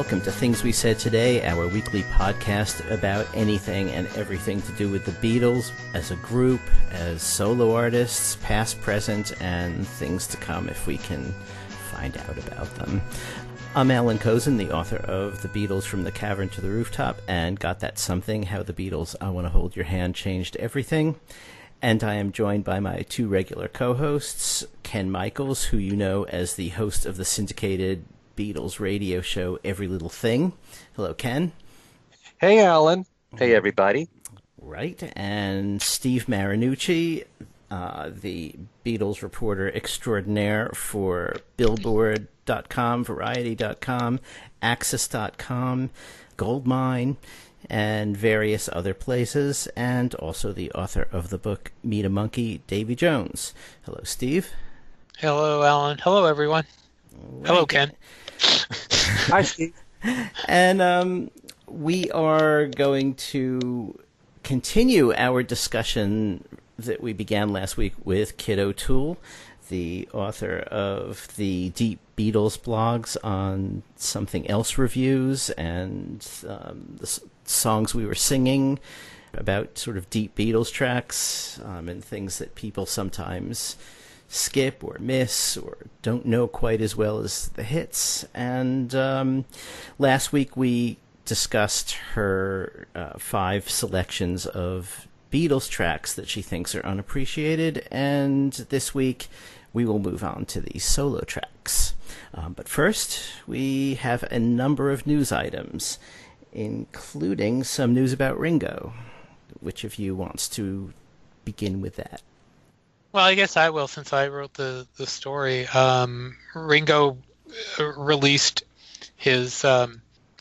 welcome to Things We Said Today, our weekly podcast about anything and everything to do with the Beatles as a group, as solo artists, past, present, and things to come if we can find out about them. I'm Alan Kozin, the author of The Beatles from the Cavern to the Rooftop and Got That Something, How the Beatles, I Want to Hold Your Hand Changed Everything. And I am joined by my two regular co-hosts, Ken Michaels, who you know as the host of the syndicated Beatles radio show Every Little Thing. Hello, Ken. Hey, Alan. Hey, everybody. Right. And Steve Marinucci, the Beatles reporter extraordinaire for Billboard.com, Variety.com, Access.com, Goldmine, and various other places, and also the author of the book Meet a Monkey, Davy Jones. Hello, Steve. Hello, Alan. Hello, everyone. Right. Hello, Ken. Hi, Steve. And we are going to continue our discussion that we began last week with Kiddo Toole, the author of the Deep Beatles blogs on Something Else reviews and the songs we were singing about sort of deep Beatles tracks and things that people sometimes skip or miss or don't know quite as well as the hits. And last week we discussed her 5 selections of Beatles tracks that she thinks are unappreciated, and this week we will move on to the solo tracks. But first, we have a number of news items, including some news about Ringo. Which of you wants to begin with that? Well, I guess I will, since I wrote the story. Ringo released his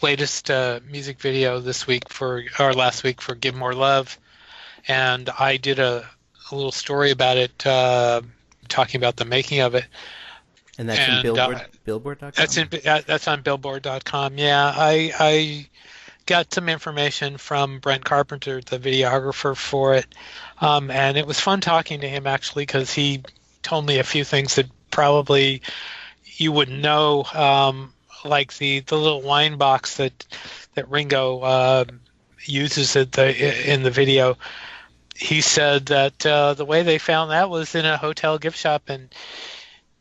latest music video last week for Give More Love, and I did a little story about it, talking about the making of it. And that's in Billboard.com? That's on Billboard.com, yeah. I got some information from Brent Carpenter, the videographer for it, and it was fun talking to him, actually, because he told me a few things that probably you wouldn't know, like the little wine box that Ringo uses in the video. He said that the way they found that was in a hotel gift shop, and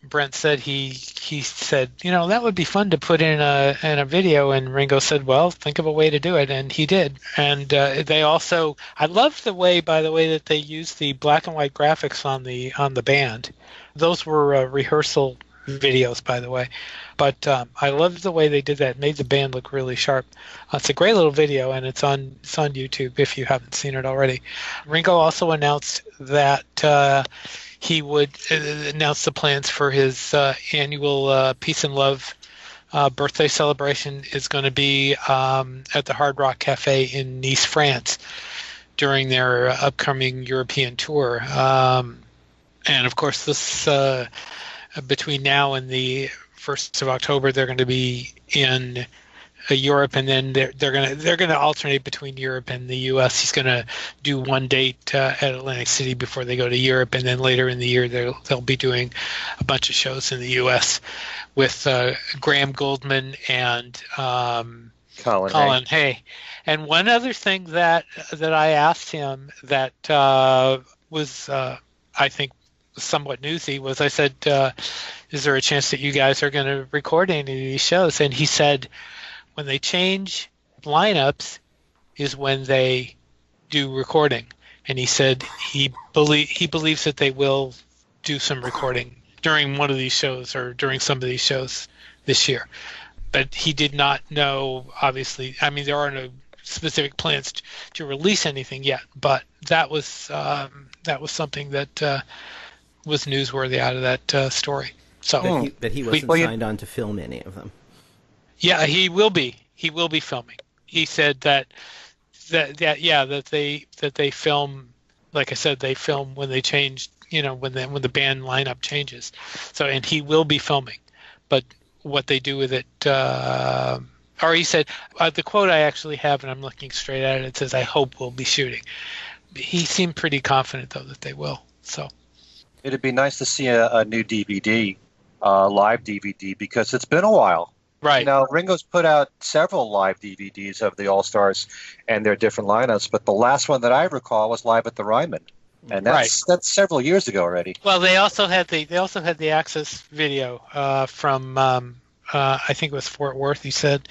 Brent said he said, that would be fun to put in a video, and Ringo said, well, think of a way to do it, and he did. And they also, I love the way, by the way, that they used the black and white graphics on the band. Those were rehearsal videos, by the way, but I loved the way they did that. It made the band look really sharp. It's a great little video, and it's on YouTube if you haven't seen it already. Ringo also announced that he would announce the plans for his annual Peace and Love birthday celebration is going to be at the Hard Rock Cafe in Nice, France, during their upcoming European tour. And of course, this between now and the 1st of October, they're going to be in Europe, and then they're going to alternate between Europe and the U.S. He's going to do one date at Atlantic City before they go to Europe, and then later in the year they'll be doing a bunch of shows in the U.S. with Graham Goldman and Colin Hay. And one other thing that I asked him that was I think somewhat newsy was, I said, is there a chance that you guys are going to record any of these shows? And he said, when they change lineups is when they do recording. And he said he believes that they will do some recording during one of these shows or during some of these shows this year. But he did not know, obviously. I mean, there are no specific plans to release anything yet, but that was something that was newsworthy out of that story. So, but he wasn't signed on to film any of them. Yeah, he will be. He will be filming. He said that they film. Like I said, they film when they change. When the band lineup changes. So, and he will be filming, but what they do with it, or he said, the quote I actually have, and I'm looking straight at it. It says, "I hope we'll be shooting." He seemed pretty confident though that they will. So, it'd be nice to see a new DVD, live DVD, because it's been a while. Right. Ringo's put out several live DVDs of the All-Stars and their different lineups, but the last one that I recall was Live at the Ryman, and Right. that's several years ago already. Well, they also had the Access video from I think it was Fort Worth. He said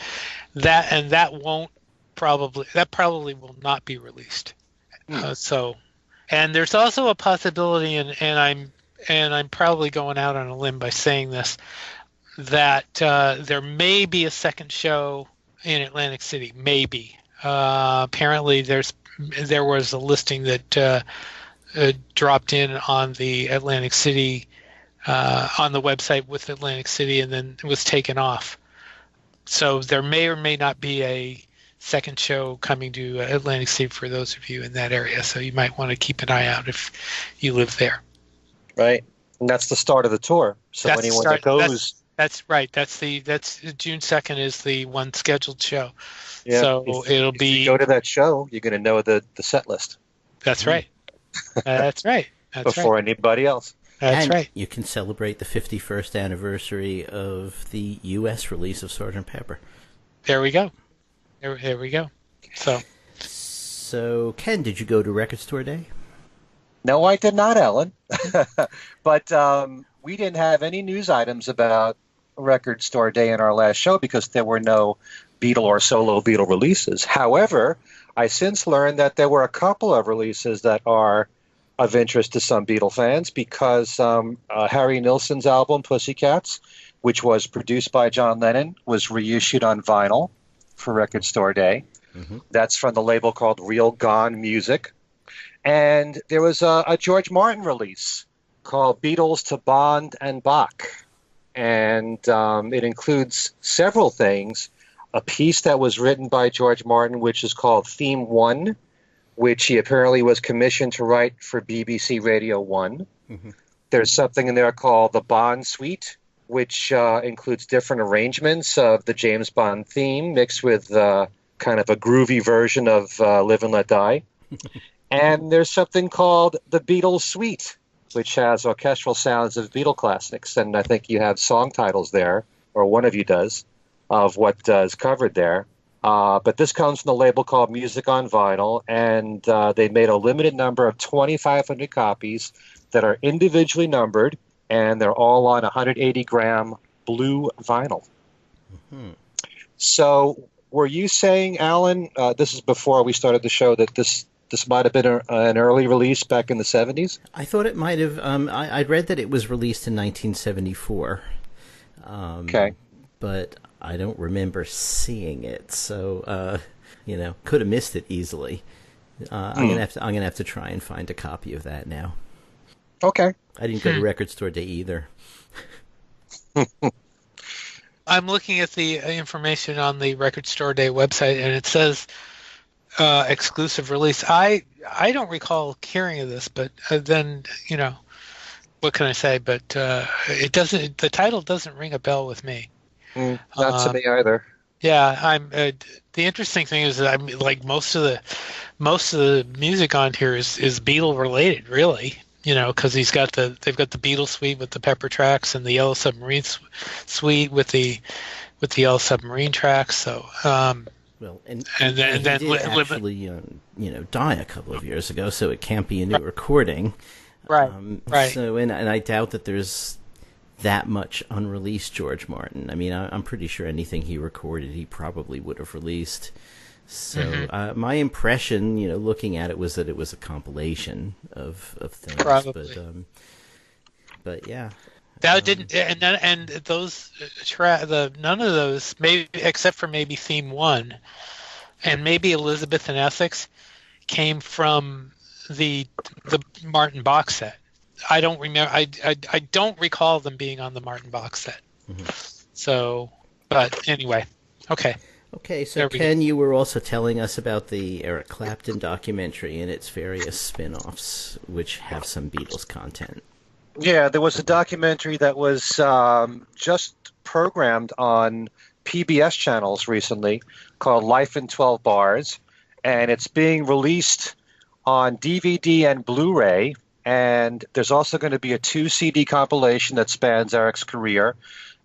that probably will not be released. And there's also a possibility, and I'm probably going out on a limb by saying this, that there may be a second show in Atlantic City. Maybe. Apparently, there was a listing that dropped in on the Atlantic City on the website with Atlantic City, and then it was taken off. So there may or may not be a second show coming to Atlantic City for those of you in that area. So you might want to keep an eye out if you live there. Right, and that's the start of the tour. So That's anyone that goes, that's right. That's June 2nd is the one scheduled show. yeah, So it'll if be. you go to that show, you're going to know the set list. That's right. That's right. That's before right. anybody else. That's and right. you can celebrate the 51st anniversary of the U.S. release of Sgt. Pepper. There we go. There we go. So, Ken, did you go to Record Store Day? No, I did not, Ellen. But we didn't have any news items about Record Store Day in our last show because there were no Beatle or solo Beatle releases. However, I since learned that there were a couple of releases that are of interest to some Beatle fans because Harry Nilsson's album Pussycats, which was produced by John Lennon, was reissued on vinyl for Record Store Day. Mm-hmm. That's from the label called Real Gone Music. And there was a George Martin release called Beatles to Bond and Bach. And it includes several things. A piece that was written by George Martin, which is called Theme 1, which he apparently was commissioned to write for BBC Radio 1. Mm-hmm. There's something in there called the Bond Suite, which includes different arrangements of the James Bond theme mixed with kind of a groovy version of Live and Let Die. And there's something called the Beatles Suite, which has orchestral sounds of Beatle classics. And I think you have song titles there, or one of you does, of what is covered there. But this comes from the label called Music on Vinyl, and they made a limited number of 2,500 copies that are individually numbered, and they're all on 180-gram blue vinyl. Mm-hmm. So were you saying, Alan, this is before we started the show, that this might have been an early release back in the 70s? I thought it might have. I'd read that it was released in 1974. Okay. But I don't remember seeing it, so could have missed it easily. I'm gonna have to try and find a copy of that now. Okay. I didn't go to Record Store Day either. I'm looking at the information on the Record Store Day website, and it says exclusive release. I don't recall hearing of this, but then what can I say? But it doesn't. The title doesn't ring a bell with me. Not to me either. Yeah, I'm. The interesting thing is that I'm like most of the music on here is Beatle related, really. Because they've got the Beatles suite with the Pepper tracks and the Yellow Submarine suite with the Yellow Submarine tracks. So well, and then did actually die a couple of years ago, so it can't be a new recording. Right. Right. So and I doubt that there's that much unreleased George Martin. I mean, I'm pretty sure anything he recorded, he probably would have released. So my impression, looking at it, was that it was a compilation of things. Probably. But yeah. That didn't, and those none of those, maybe except for maybe Theme 1, and maybe Elizabeth and Essex, came from the Martin box set. I don't remember. I don't recall them being on the Martin box set. Mm-hmm. So, but anyway, okay. Okay, so Ken, you were also telling us about the Eric Clapton documentary and its various spin-offs, which have some Beatles content. Yeah, there was a documentary that was just programmed on PBS channels recently called Life in 12 Bars, and it's being released on DVD and Blu-ray, and there's also going to be a 2 CD compilation that spans Eric's career,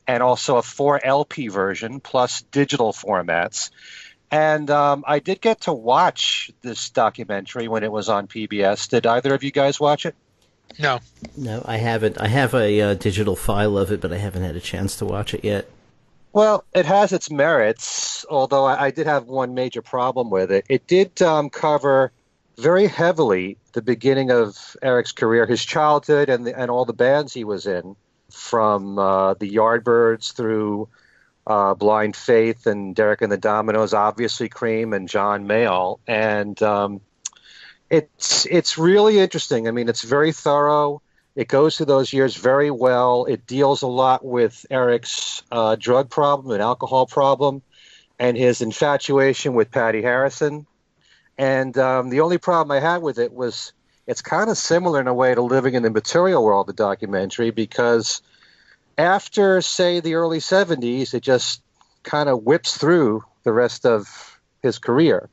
and also a 4 LP version plus digital formats. And I did get to watch this documentary when it was on PBS. Did either of you guys watch it? No. No, I haven't. I have a digital file of it, but I haven't had a chance to watch it yet. Well, it has its merits, although I did have one major problem with it. It did cover very heavily the beginning of Eric's career, his childhood, and all the bands he was in, from the Yardbirds through Blind Faith and Derek and the Dominoes, obviously Cream and John Mayall. And it's really interesting. I mean, it's very thorough. It goes through those years very well. It deals a lot with Eric's drug problem and alcohol problem and his infatuation with Patty Harrison. And the only problem I had with it was it's kind of similar in a way to Living in the Material World, the documentary, because after, say, the early 70s, it just kind of whips through the rest of his career.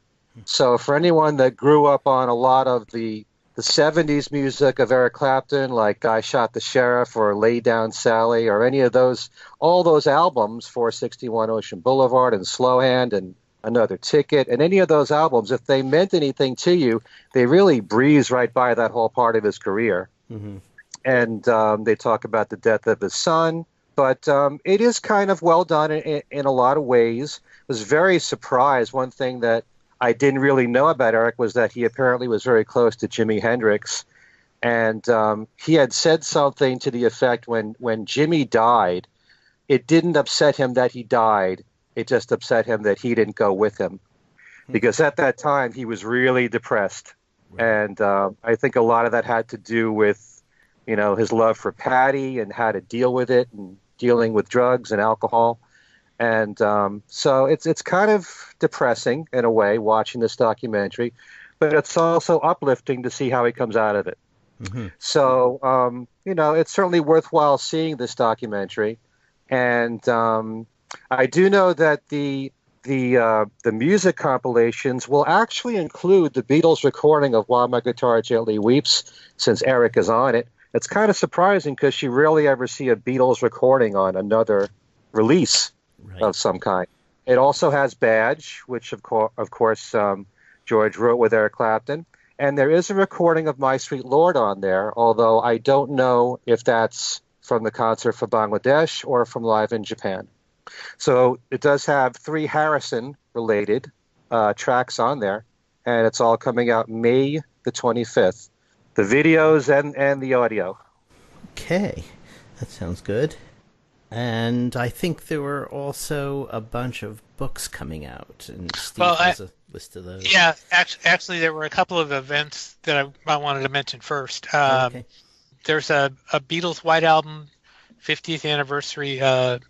So for anyone that grew up on a lot of the 70s music of Eric Clapton, like I Shot the Sheriff or Lay Down Sally or any of those, all those albums, 461 Ocean Boulevard and Slow Hand and Another Ticket, and any of those albums, if they meant anything to you, they really breeze right by that whole part of his career. Mm-hmm. And they talk about the death of his son, but it is kind of well done in a lot of ways. I was very surprised. One thing that I didn't really know about Eric was that he apparently was very close to Jimi Hendrix. And he had said something to the effect when Jimmy died, it didn't upset him that he died. It just upset him that he didn't go with him. Because at that time, he was really depressed. Right. And I think a lot of that had to do with, you know, his love for Patty and how to deal with it and dealing with drugs and alcohol. And so it's kind of depressing in a way watching this documentary, but it's also uplifting to see how he comes out of it. Mm-hmm. So, you know, it's certainly worthwhile seeing this documentary. And I do know that the music compilations will actually include the Beatles recording of While My Guitar Gently Weeps, since Eric is on it. It's kind of surprising because you rarely ever see a Beatles recording on another release. Right. Of some kind. It also has Badge, which of course George wrote with Eric Clapton, and there is a recording of My Sweet Lord on there, although I don't know if that's from the concert for Bangladesh or from live in Japan. So it does have 3 Harrison-related tracks on there, and it's all coming out May the 25th. The videos and the audio. Okay, that sounds good. And I think there were also a bunch of books coming out, and Steve has a list of those. Yeah, actually, there were a couple of events that I wanted to mention first. Okay. There's a Beatles White Album 50th Anniversary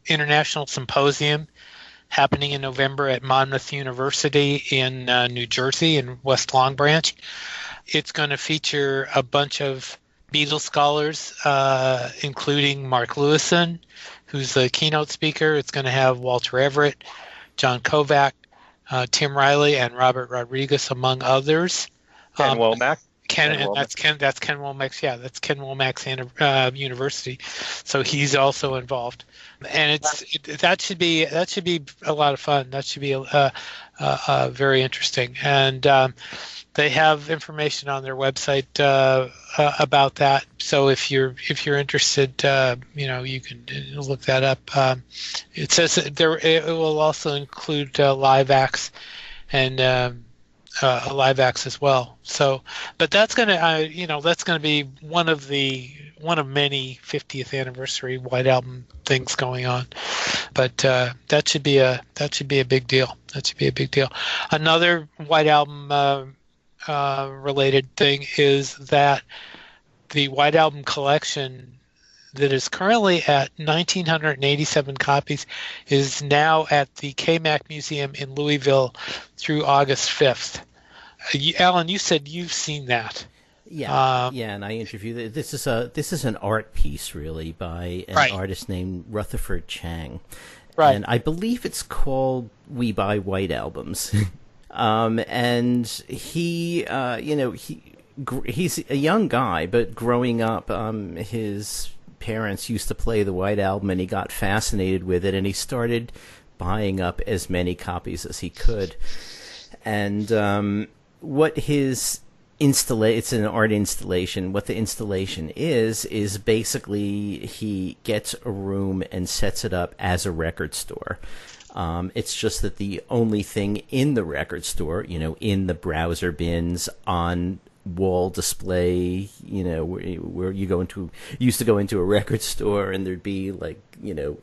International Symposium happening in November at Monmouth University in New Jersey in West Long Branch. It's going to feature a bunch of Beatles scholars, including Mark Lewison, who's the keynote speaker. It's going to have Walter Everett, John Kovac, Tim Riley, and Robert Rodriguez, among others. Ken Womack. That's Ken Womack's. Yeah, that's Ken Womack's University. So he's also involved, and that should be a lot of fun. That should be very interesting, and they have information on their website about that. So if you're interested, you can look that up. It says it will also include live acts and live acts as well. So, but that's gonna be one of many 50th anniversary White Album things going on. But that should be a big deal. That should be a big deal. Another White Album related thing is that the White Album collection that is currently at 1,987 copies is now at the KMAC Museum in Louisville through August 5th. Alan, you said you've seen that. Yeah, and I interviewed it. This is an art piece, really, by an artist named Rutherford Chang. Right. And I believe it's called We Buy White Albums. And he, he's a young guy, but growing up, his parents used to play the White Album, and he got fascinated with it, and he started buying up as many copies as he could. And what his it's an art installation. What the installation is basically he gets a room and sets it up as a record store. It's just that the only thing in the record store, in the browser bins, on wall display, where you used to go into a record store and there'd be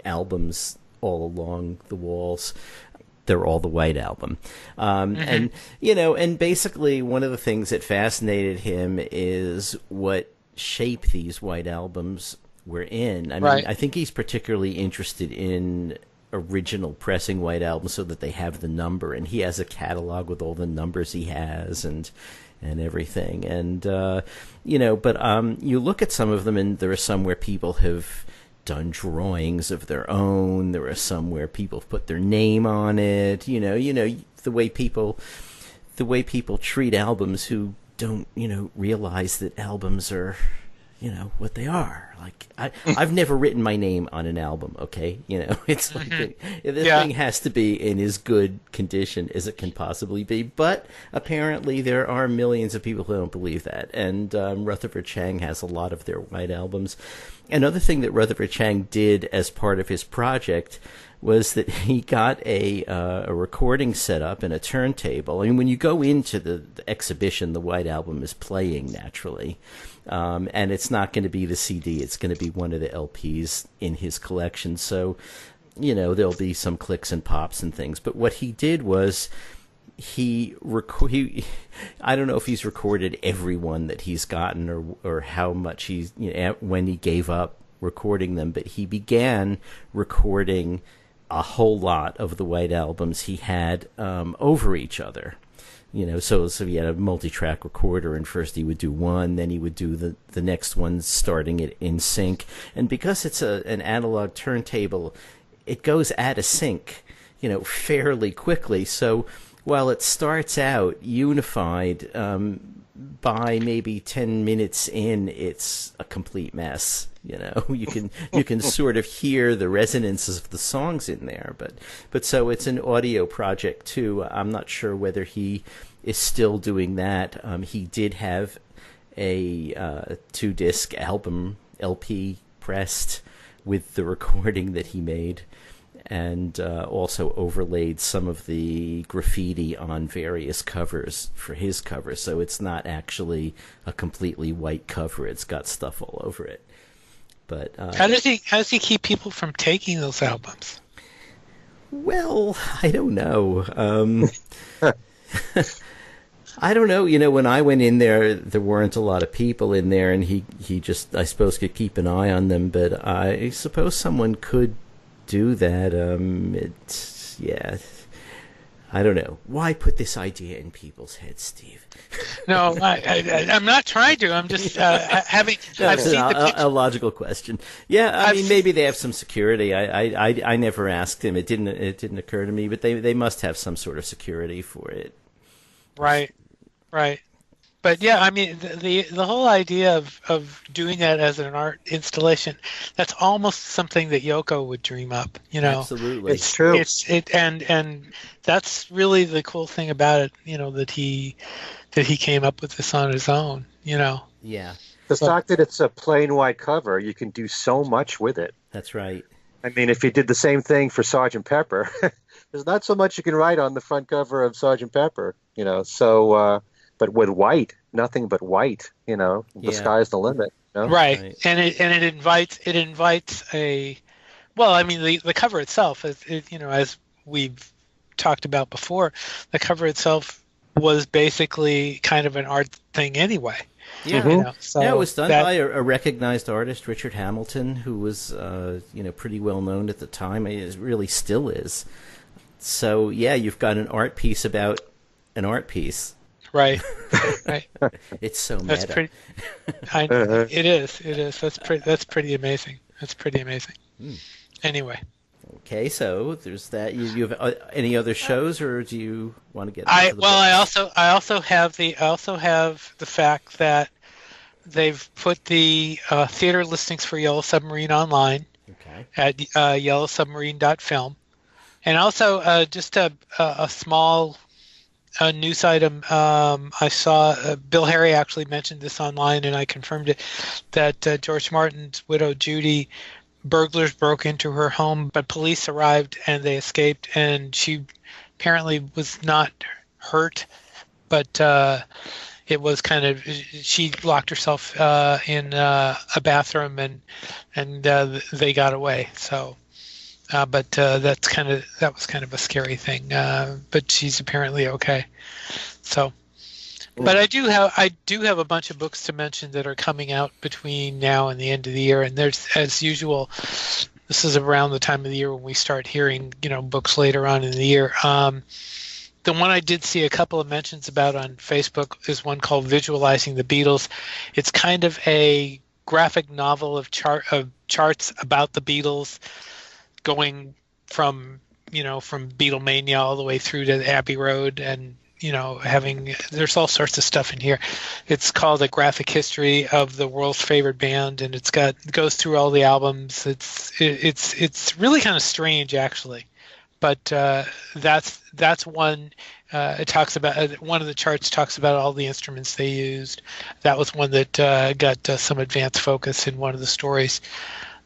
albums all along the walls. They're all the White Album. And basically one of the things that fascinated him is what shape these White Albums were in. I mean, I think he's particularly interested in original pressing White Albums so that they have the number, and he has a catalog with all the numbers he has and everything. And, you look at some of them, and there are some where people have done drawings of their own. There are some where people put their name on it. The way people treat albums who don't, realize that albums are, what they are. Like I've never written my name on an album. Okay, it's like this thing has to be in as good condition as it can possibly be. But apparently there are millions of people who don't believe that, and Rutherford Chang has a lot of their White Albums. Another thing that Rutherford Chang did as part of his project was that he got a recording set up and a turntable. I mean, when you go into the exhibition, the White Album is playing naturally. And it's not going to be the CD. It's going to be one of the LPs in his collection. So, there'll be some clicks and pops and things. But what he did was I don't know if he's recorded every one that he's gotten or how much he's, when he gave up recording them, but he began recording a whole lot of the White Albums he had over each other. So he had a multi-track recorder, and first he would do one, then he would do the next one, starting it in sync. And because it's an analog turntable, it goes out of sync, fairly quickly. So while it starts out unified, by maybe 10 minutes in, it's a complete mess. You can sort of hear the resonances of the songs in there, but so it's an audio project too. I'm not sure whether he is still doing that. He did have a 2-disc album LP pressed with the recording that he made, and also overlaid some of the graffiti on various covers for his cover. So it's not actually a completely white cover. It's got stuff all over it. But how does he keep people from taking those albums? Well, I don't know. I don't know. When I went in there weren't a lot of people in there, and he just, I suppose, could keep an eye on them. But I suppose someone could do that. I don't know. Why put this idea in people's heads, Steve? No, I'm not trying to. I'm just having. No, I've it's seen the picture. a logical question. Yeah, I mean, maybe they have some security. I never asked him. It didn't occur to me, but they must have some sort of security for it. Right. But yeah, I mean, the whole idea of doing that as an art installation, that's almost something that Yoko would dream up, Absolutely. It's true. And that's really the cool thing about it, that he came up with this on his own, Yeah. The fact that it's a plain white cover, you can do so much with it. That's right. I mean, if you did the same thing for Sgt. Pepper, there's not so much you can write on the front cover of Sgt. Pepper, so... but with white, nothing but white, the sky's the limit. Right. And it invites a, well, I mean, the cover itself, as we've talked about before, the cover itself was basically kind of an art thing anyway. Yeah, so it was done by a recognized artist, Richard Hamilton, who was, pretty well known at the time. It really still is. So, yeah, you've got an art piece about an art piece. Right. It's so meta. That's pretty. It is. That's pretty amazing. Anyway. Okay, so there's that. You have any other shows, or do you want to get? I also have the fact that they've put the theater listings for Yellow Submarine online at yellowsubmarine.film. And also, just a small news item. I saw Bill Harry actually mentioned this online, and I confirmed it, that George Martin's widow, Judy, burglars broke into her home, but police arrived and they escaped, and she apparently was not hurt, but it was kind of, she locked herself in a bathroom, and they got away. So. But that was kind of a scary thing. But she's apparently okay. So, but I do have a bunch of books to mention that are coming out between now and the end of the year. And there's, as usual, this is around the time of the year when we start hearing, books later on in the year. The one I did see a couple of mentions about on Facebook is one called Visualizing the Beatles. It's kind of a graphic novel of charts about the Beatles, going from Beatlemania all the way through to Abbey Road, and there's all sorts of stuff in here. It's called A Graphic History of the World's Favorite Band, and it goes through all the albums. It's really kind of strange, actually, but that's one. It talks about, one of the charts talks about all the instruments they used. That was one that got some advanced focus in one of the stories.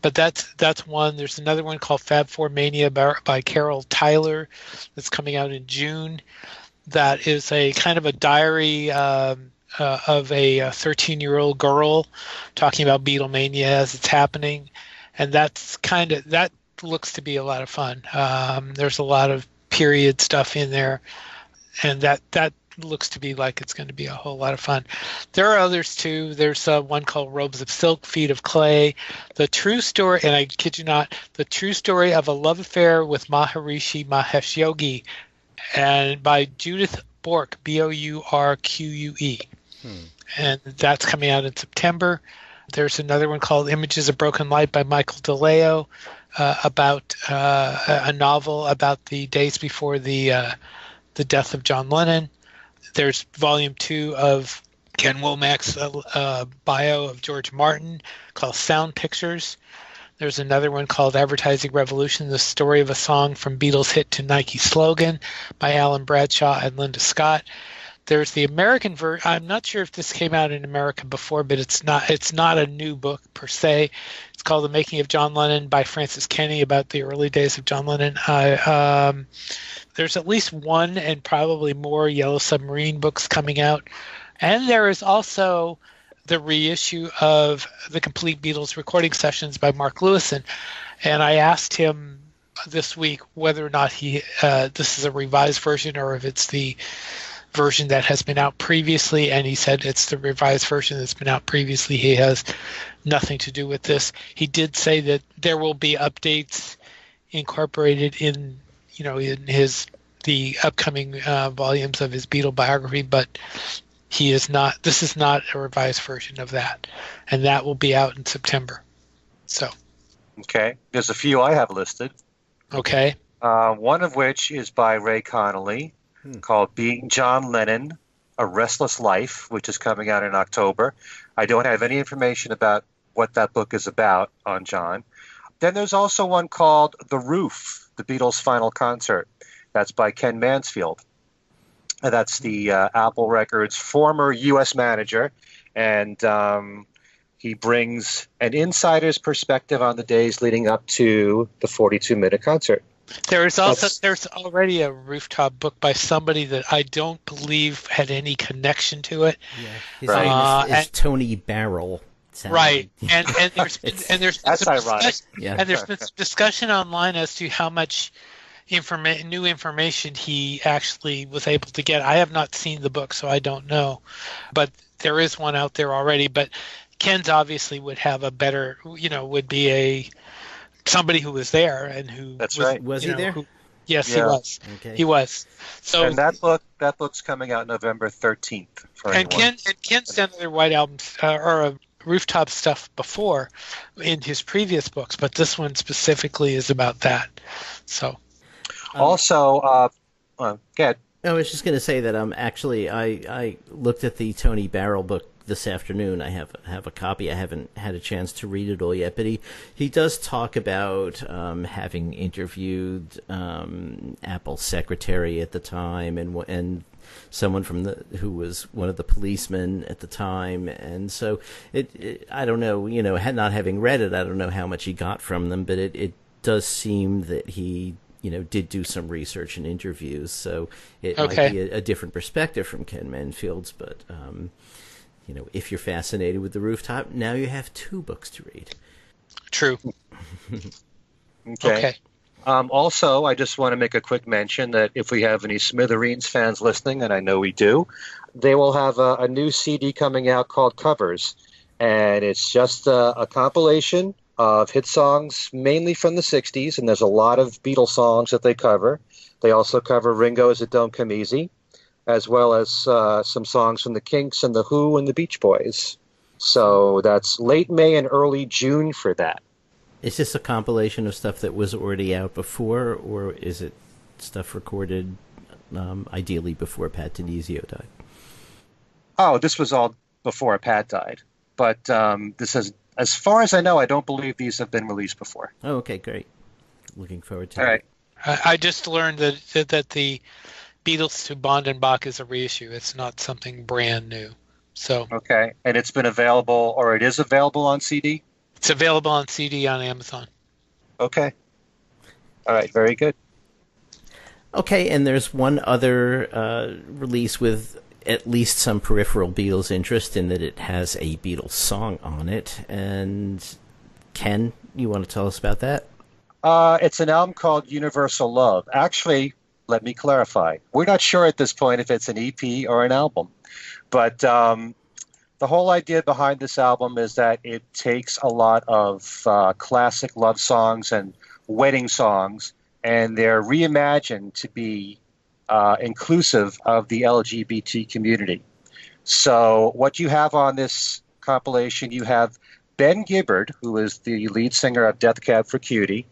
But that's one. There's another one called Fab Four Mania by Carol Tyler that's coming out in June. That is a kind of a diary of a 13-year-old girl talking about Beatlemania as it's happening, and that looks to be a lot of fun. There's a lot of period stuff in there, and that looks to be like it's going to be a whole lot of fun. There are others too. There's one called Robes of Silk, Feet of Clay, the true story, and I kid you not, the true story of a love affair with Maharishi Mahesh Yogi, and by Judith Bourque, Bourque. And that's coming out in September. There's another one called Images of Broken Light by Michael DeLeo, about a novel about the days before the death of John Lennon. There's volume 2 of Ken Womack's bio of George Martin called Sound Pictures. There's another one called Advertising Revolution, the story of a song from Beatles hit to Nike slogan by Alan Bradshaw and Linda Scott. There's the American version. I'm not sure if this came out in America before, but it's not a new book per se. It's called The Making of John Lennon by Francis Kenny, about the early days of John Lennon. There's at least one and probably more Yellow Submarine books coming out. And there is also the reissue of the Complete Beatles recording sessions by Mark Lewison. And I asked him this week whether or not this is a revised version or if it's the version that has been out previously, and he said it's the revised version that's been out previously. He has nothing to do with this. He did say that there will be updates incorporated in the upcoming volumes of his Beatle biography, but this is not a revised version of that, and that will be out in September. So okay, there's a few I have listed. Okay. One of which is by Ray Connolly, called Being John Lennon, A Restless Life, which is coming out in October. I don't have any information about what that book is about on John. Then there's also one called The Roof, The Beatles' Final Concert. That's by Ken Mansfield. That's the Apple Records former U.S. manager, and he brings an insider's perspective on the days leading up to the 42-minute concert. There's already a rooftop book by somebody that I don't believe had any connection to it. Yeah, his name is Tony Barrel. Right, and there's that's ironic. Yeah. And there's been discussion online as to how much new information he actually was able to get. I have not seen the book, so I don't know, but there is one out there already. But Ken's obviously would have a better, would be somebody who was there and who. That's right. Was he there? Yes, yeah. He was. Okay. He was. So, and that book's coming out November 13th. And Ken's done other White Albums or rooftop stuff before in his previous books, but this one specifically is about that. So. Also, go ahead. I was just going to say that actually I looked at the Tony Barrel book this afternoon. I have a copy. I haven't had a chance to read it all yet, but he does talk about having interviewed Apple's secretary at the time and someone who was one of the policemen at the time, and so I don't know, not having read it, I don't know how much he got from them, but it does seem that he did do some research and interviews, so it might be a different perspective from Ken Manfield's, but if you're fascinated with The Rooftop, now you have 2 books to read. True. Okay. Also, I just want to make a quick mention that if we have any Smithereens fans listening, and I know we do, they will have a new CD coming out called Covers, and it's just a compilation of hit songs, mainly from the 60s, and there's a lot of Beatles songs that they cover. They also cover Ringo's It Don't Come Easy, as well as some songs from the Kinks and the Who and the Beach Boys. So that's late May and early June for that. Is this a compilation of stuff that was already out before, or is it stuff recorded ideally before Pat Denizio died? Oh, this was all before Pat died. But this is, as far as I know, I don't believe these have been released before. Oh, okay, great. Looking forward to it. All right. I just learned that the Beatles to Bond and Bach is a reissue. It's not something brand new. So okay, and it's been available, or it is available on CD? It's available on CD on Amazon. Okay. All right, very good. Okay, and there's one other release with at least some peripheral Beatles interest in that it has a Beatles song on it. And Ken, you want to tell us about that? It's an album called Universal Love. Actually, let me clarify. We're not sure at this point if it's an EP or an album. But the whole idea behind this album is that it takes a lot of classic love songs and wedding songs, and they're reimagined to be inclusive of the LGBT community. So what you have on this compilation, you have Ben Gibbard, who is the lead singer of Death Cab for Cutie.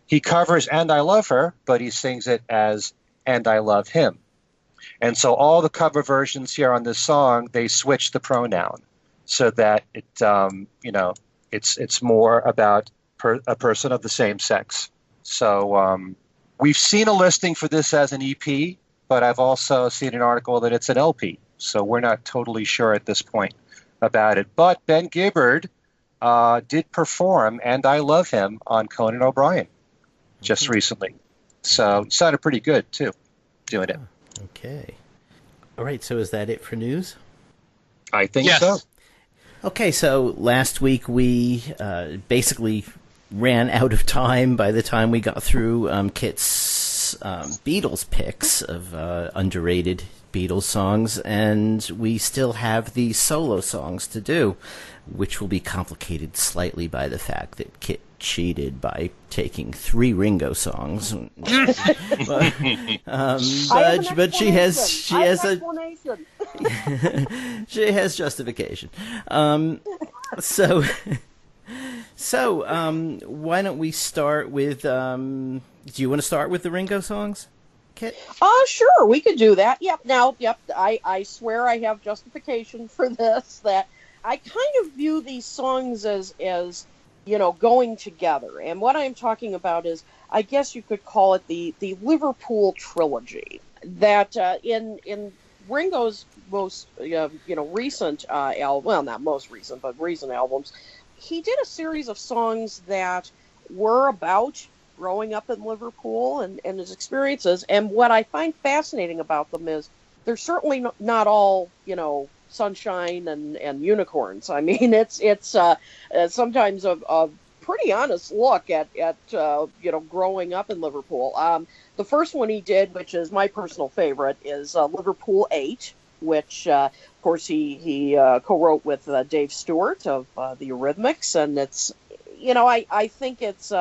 He covers And I Love Her, but he sings it as And I Love Him. And so all the cover versions here on this song, they switch the pronoun so that it's more about a person of the same sex. So we've seen a listing for this as an EP, but I've also seen an article that it's an LP. So we're not totally sure at this point about it. But Ben Gibbard did perform And I Love Him on Conan O'Brien just recently. So it sounded pretty good, too, doing it. Okay. All right, so is that it for news? I think so. Okay, so last week we basically ran out of time by the time we got through Kit's Beatles picks of underrated Beatles songs, and we still have the solo songs to do, which will be complicated slightly by the fact that Kit cheated by taking 3 Ringo songs. but she has she has justification. So why don't we start with? Do you want to start with the Ringo songs, Kit? Sure, we could do that. Yep. I swear I have justification for this. That I kind of view these songs as going together. And what I'm talking about is, I guess you could call it the Liverpool trilogy. That in Ringo's most recent album, well, not most recent, but recent albums, he did a series of songs that were about growing up in Liverpool and his experiences. And what I find fascinating about them is they're certainly not all, sunshine and unicorns. I mean, it's sometimes a pretty honest look at growing up in Liverpool. The first one he did, which is my personal favorite, is Liverpool 8, which of course he co-wrote with Dave Stewart of the Eurythmics, and it's I think it's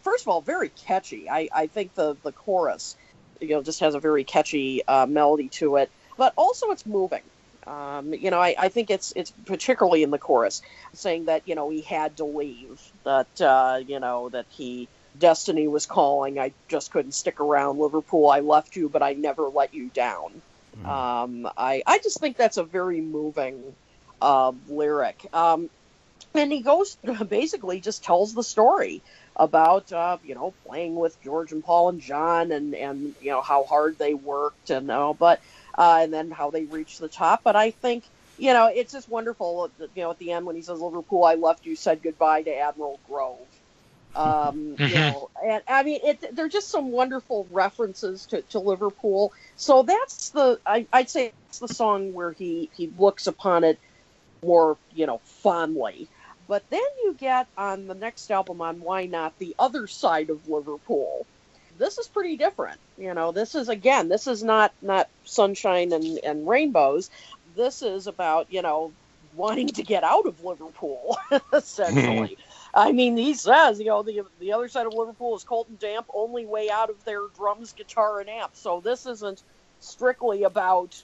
first of all very catchy. I think the chorus just has a very catchy melody to it, but also it's moving. I think it's particularly in the chorus, saying that, he had to leave, that, that destiny was calling. I just couldn't stick around Liverpool. I left you, but I never let you down. I just think that's a very moving lyric. And he goes, basically just tells the story about, playing with George and Paul and John, and how hard they worked, and and then how they reached the top. But I think, it's just wonderful, at the end when he says, Liverpool, I left you, said goodbye to Admiral Grove. And I mean, they're just some wonderful references to Liverpool. So that's I'd say it's the song where he looks upon it more, fondly. But then you get on the next album, on Why Not, the other side of Liverpool. This is pretty different. This is not sunshine and rainbows. This is about, wanting to get out of Liverpool, essentially. I mean, he says, the other side of Liverpool is cold and damp, only way out of there, drums, guitar, and amp. So this isn't strictly about,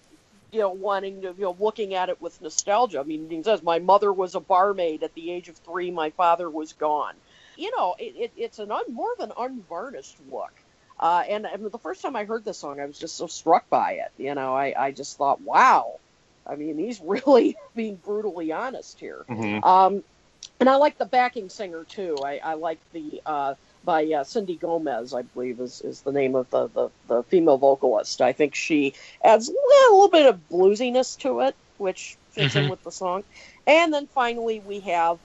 wanting to, looking at it with nostalgia. I mean, he says, my mother was a barmaid at the age of 3, my father was gone. It's more of an unvarnished look. And the first time I heard this song, I was just so struck by it. I just thought, wow. I mean, he's really being brutally honest here. Mm-hmm. And I like the backing singer, too. I like the by Cindy Gomez, I believe is the name of the female vocalist. I think she adds a little bit of bluesiness to it, which fits in with the song. And then finally we have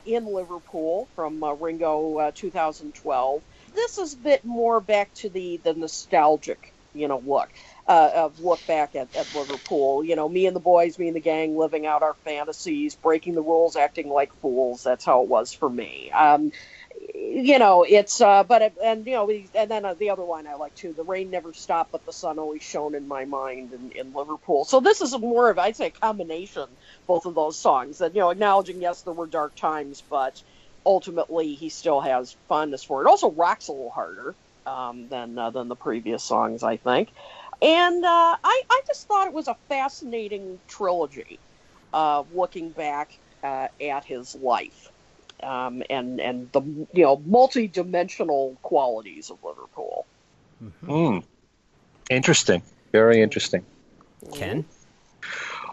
In Liverpool from Ringo 2012. This is a bit more back to the nostalgic, look. Look back at Liverpool, me and the boys, me and the gang, living out our fantasies, breaking the rules, acting like fools. That's how it was for me. It's and then the other line I like too. The rain never stopped, but the sun always shone in my mind in Liverpool. So this is more of, I'd say, a combination, both of those songs. That acknowledging, yes, there were dark times, but ultimately he still has fondness for it. Also rocks a little harder than the previous songs, I think. And I just thought it was a fascinating trilogy, looking back at his life, and the multi-dimensional qualities of Liverpool. Interesting, very interesting. Ken?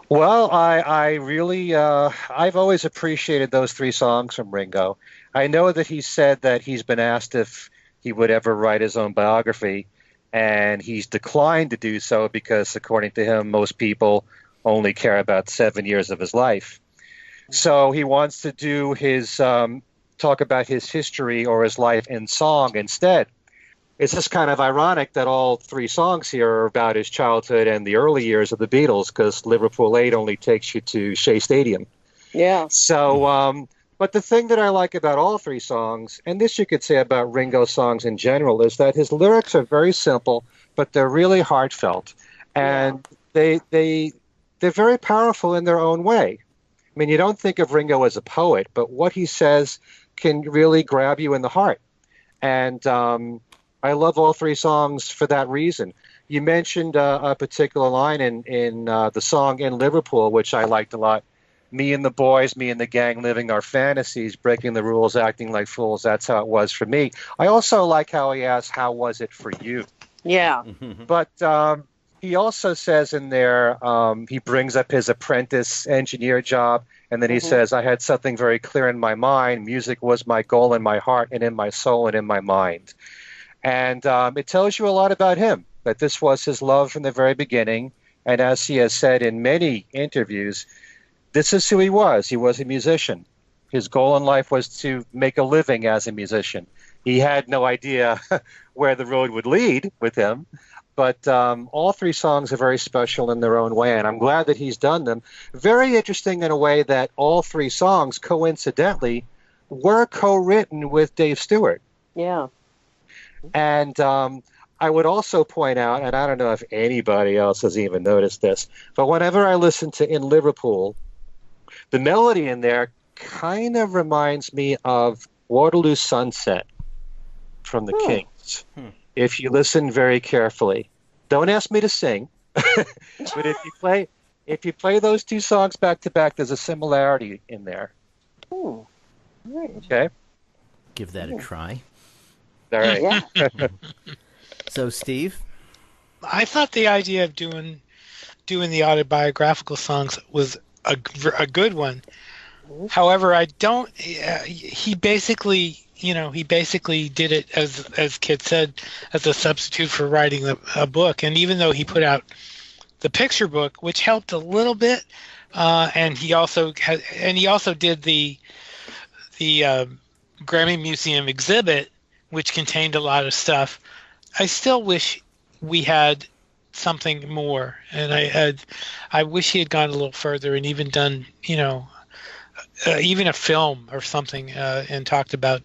Well, I really I've always appreciated those 3 songs from Ringo. I know that he said that he's been asked if he would ever write his own biography, and he's declined to do so because, according to him, most people only care about 7 years of his life. So he wants to do his talk about his history or his life in song instead. It's just kind of ironic that all 3 songs here are about his childhood and the early years of the Beatles, because Liverpool 8 only takes you to Shea Stadium. Yeah. So, but the thing that I like about all 3 songs, and this you could say about Ringo's songs in general, is that his lyrics are very simple, but they're really heartfelt, and they're very powerful in their own way. I mean, you don't think of Ringo as a poet, but what he says can really grab you in the heart. And I love all 3 songs for that reason. You mentioned a particular line in the song In Liverpool, which I liked a lot. Me and the boys, me and the gang, living our fantasies, breaking the rules, acting like fools. That's how it was for me. I also like how he asks, how was it for you? Yeah. But he also says in there, he brings up his apprentice engineer job, and then he says, I had something very clear in my mind. Music was my goal in my heart and in my soul and in my mind. And it tells you a lot about him, that this was his love from the very beginning. And as he has said in many interviews, this is who he was. He was a musician. His goal in life was to make a living as a musician. He had no idea where the road would lead with him, but all 3 songs are very special in their own way, and I'm glad that he's done them. Very interesting in a way that all 3 songs, coincidentally, were co-written with Dave Stewart. Yeah. And I would also point out, and I don't know if anybody else has even noticed this, but whenever I listen to In Liverpool, the melody in there kind of reminds me of Waterloo Sunset from the Kings. If you listen very carefully. Don't ask me to sing, but if you play those 2 songs back to back, there's a similarity in there. Okay? Give that a try. All right. Yeah. So, Steve? I thought the idea of doing the autobiographical songs was a good one. However, I don't. He basically, he basically did it as Kit said, as a substitute for writing a book. And even though he put out the picture book, which helped a little bit, and he also did the Grammy Museum exhibit, which contained a lot of stuff. I still wish we had something more, and I wish he had gone a little further and even done, even a film or something, and talked about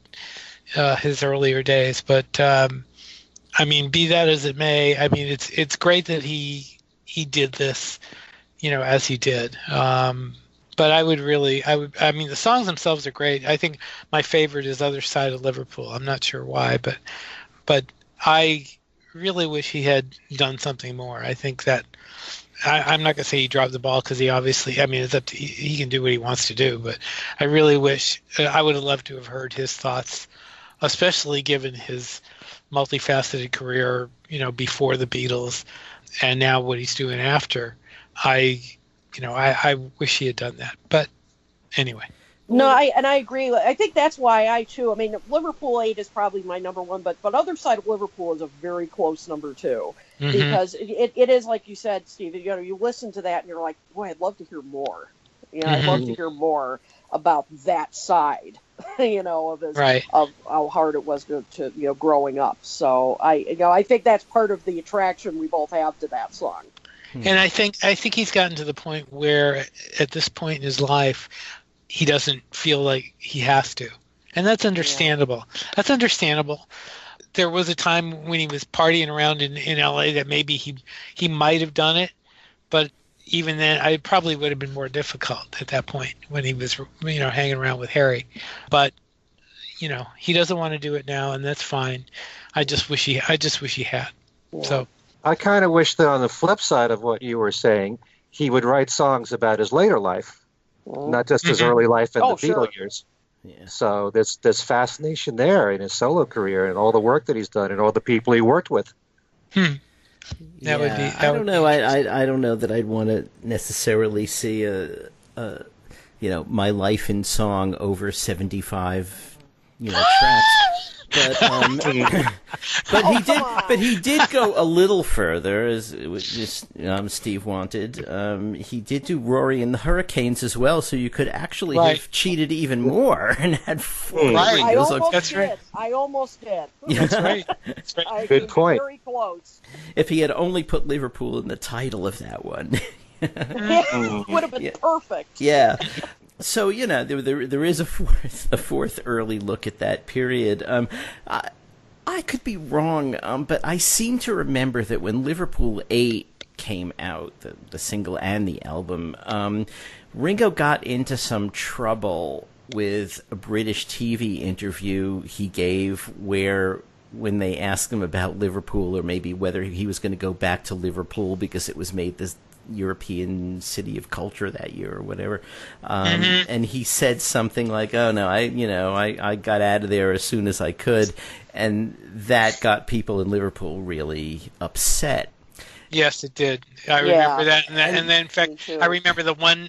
his earlier days. But I mean, be that as it may, I mean, it's great that he did this, as he did. But I mean, the songs themselves are great. I think my favorite is Other Side of Liverpool. I'm not sure why, but I really wish he had done something more. I think that I'm not going to say he dropped the ball, because he obviously, I mean, it's up to, he can do what he wants to do, but I really wish, I would have loved to have heard his thoughts, especially given his multifaceted career, before the Beatles and now what he's doing after. I wish he had done that, but anyway. No, I agree. I think that's why I mean, Liverpool 8 is probably my number one, but Other Side of Liverpool is a very close number 2, because it is, like you said, Steve, you listen to that and you're like, boy, I'd love to hear more. I'd love to hear more about that side, of how hard it was to growing up. So I think that's part of the attraction we both have to that song. And I think he's gotten to the point where, at this point in his life, he doesn't feel like he has to. And that's understandable. Yeah. That's understandable. There was a time when he was partying around in LA that maybe he might have done it, but even then, I probably would have been more difficult at that point when he was, hanging around with Harry. But, he doesn't want to do it now, and that's fine. I just wish he had. Yeah. So I kind of wish that on the flip side of what you were saying, he would write songs about his later life. Not just his early life in the Beatle years. Yeah. So there's fascination there in his solo career and all the work that he's done and all the people he worked with. That would be. I don't know. I don't know that I'd want to necessarily see a my life in song over 75 tracks. But he did go a little further, as it was just Steve wanted. He did do Rory and the Hurricanes as well, so you could actually have cheated even more and had 4 Ringos. I almost did. That's right. Good point. Very close. If he had only put Liverpool in the title of that one, it would have been perfect. Yeah. So there is a fourth early look at that period. I could be wrong, but I seem to remember that when Liverpool 8 came out, the single and the album, Ringo got into some trouble with a British TV interview he gave where, when they asked him about Liverpool, or maybe whether he was going to go back to Liverpool because it was made this European city of culture that year or whatever, and he said something like, "Oh no, I got out of there as soon as I could," and that got people in Liverpool really upset. Yes, it did. I remember that, and then in fact, I remember the one.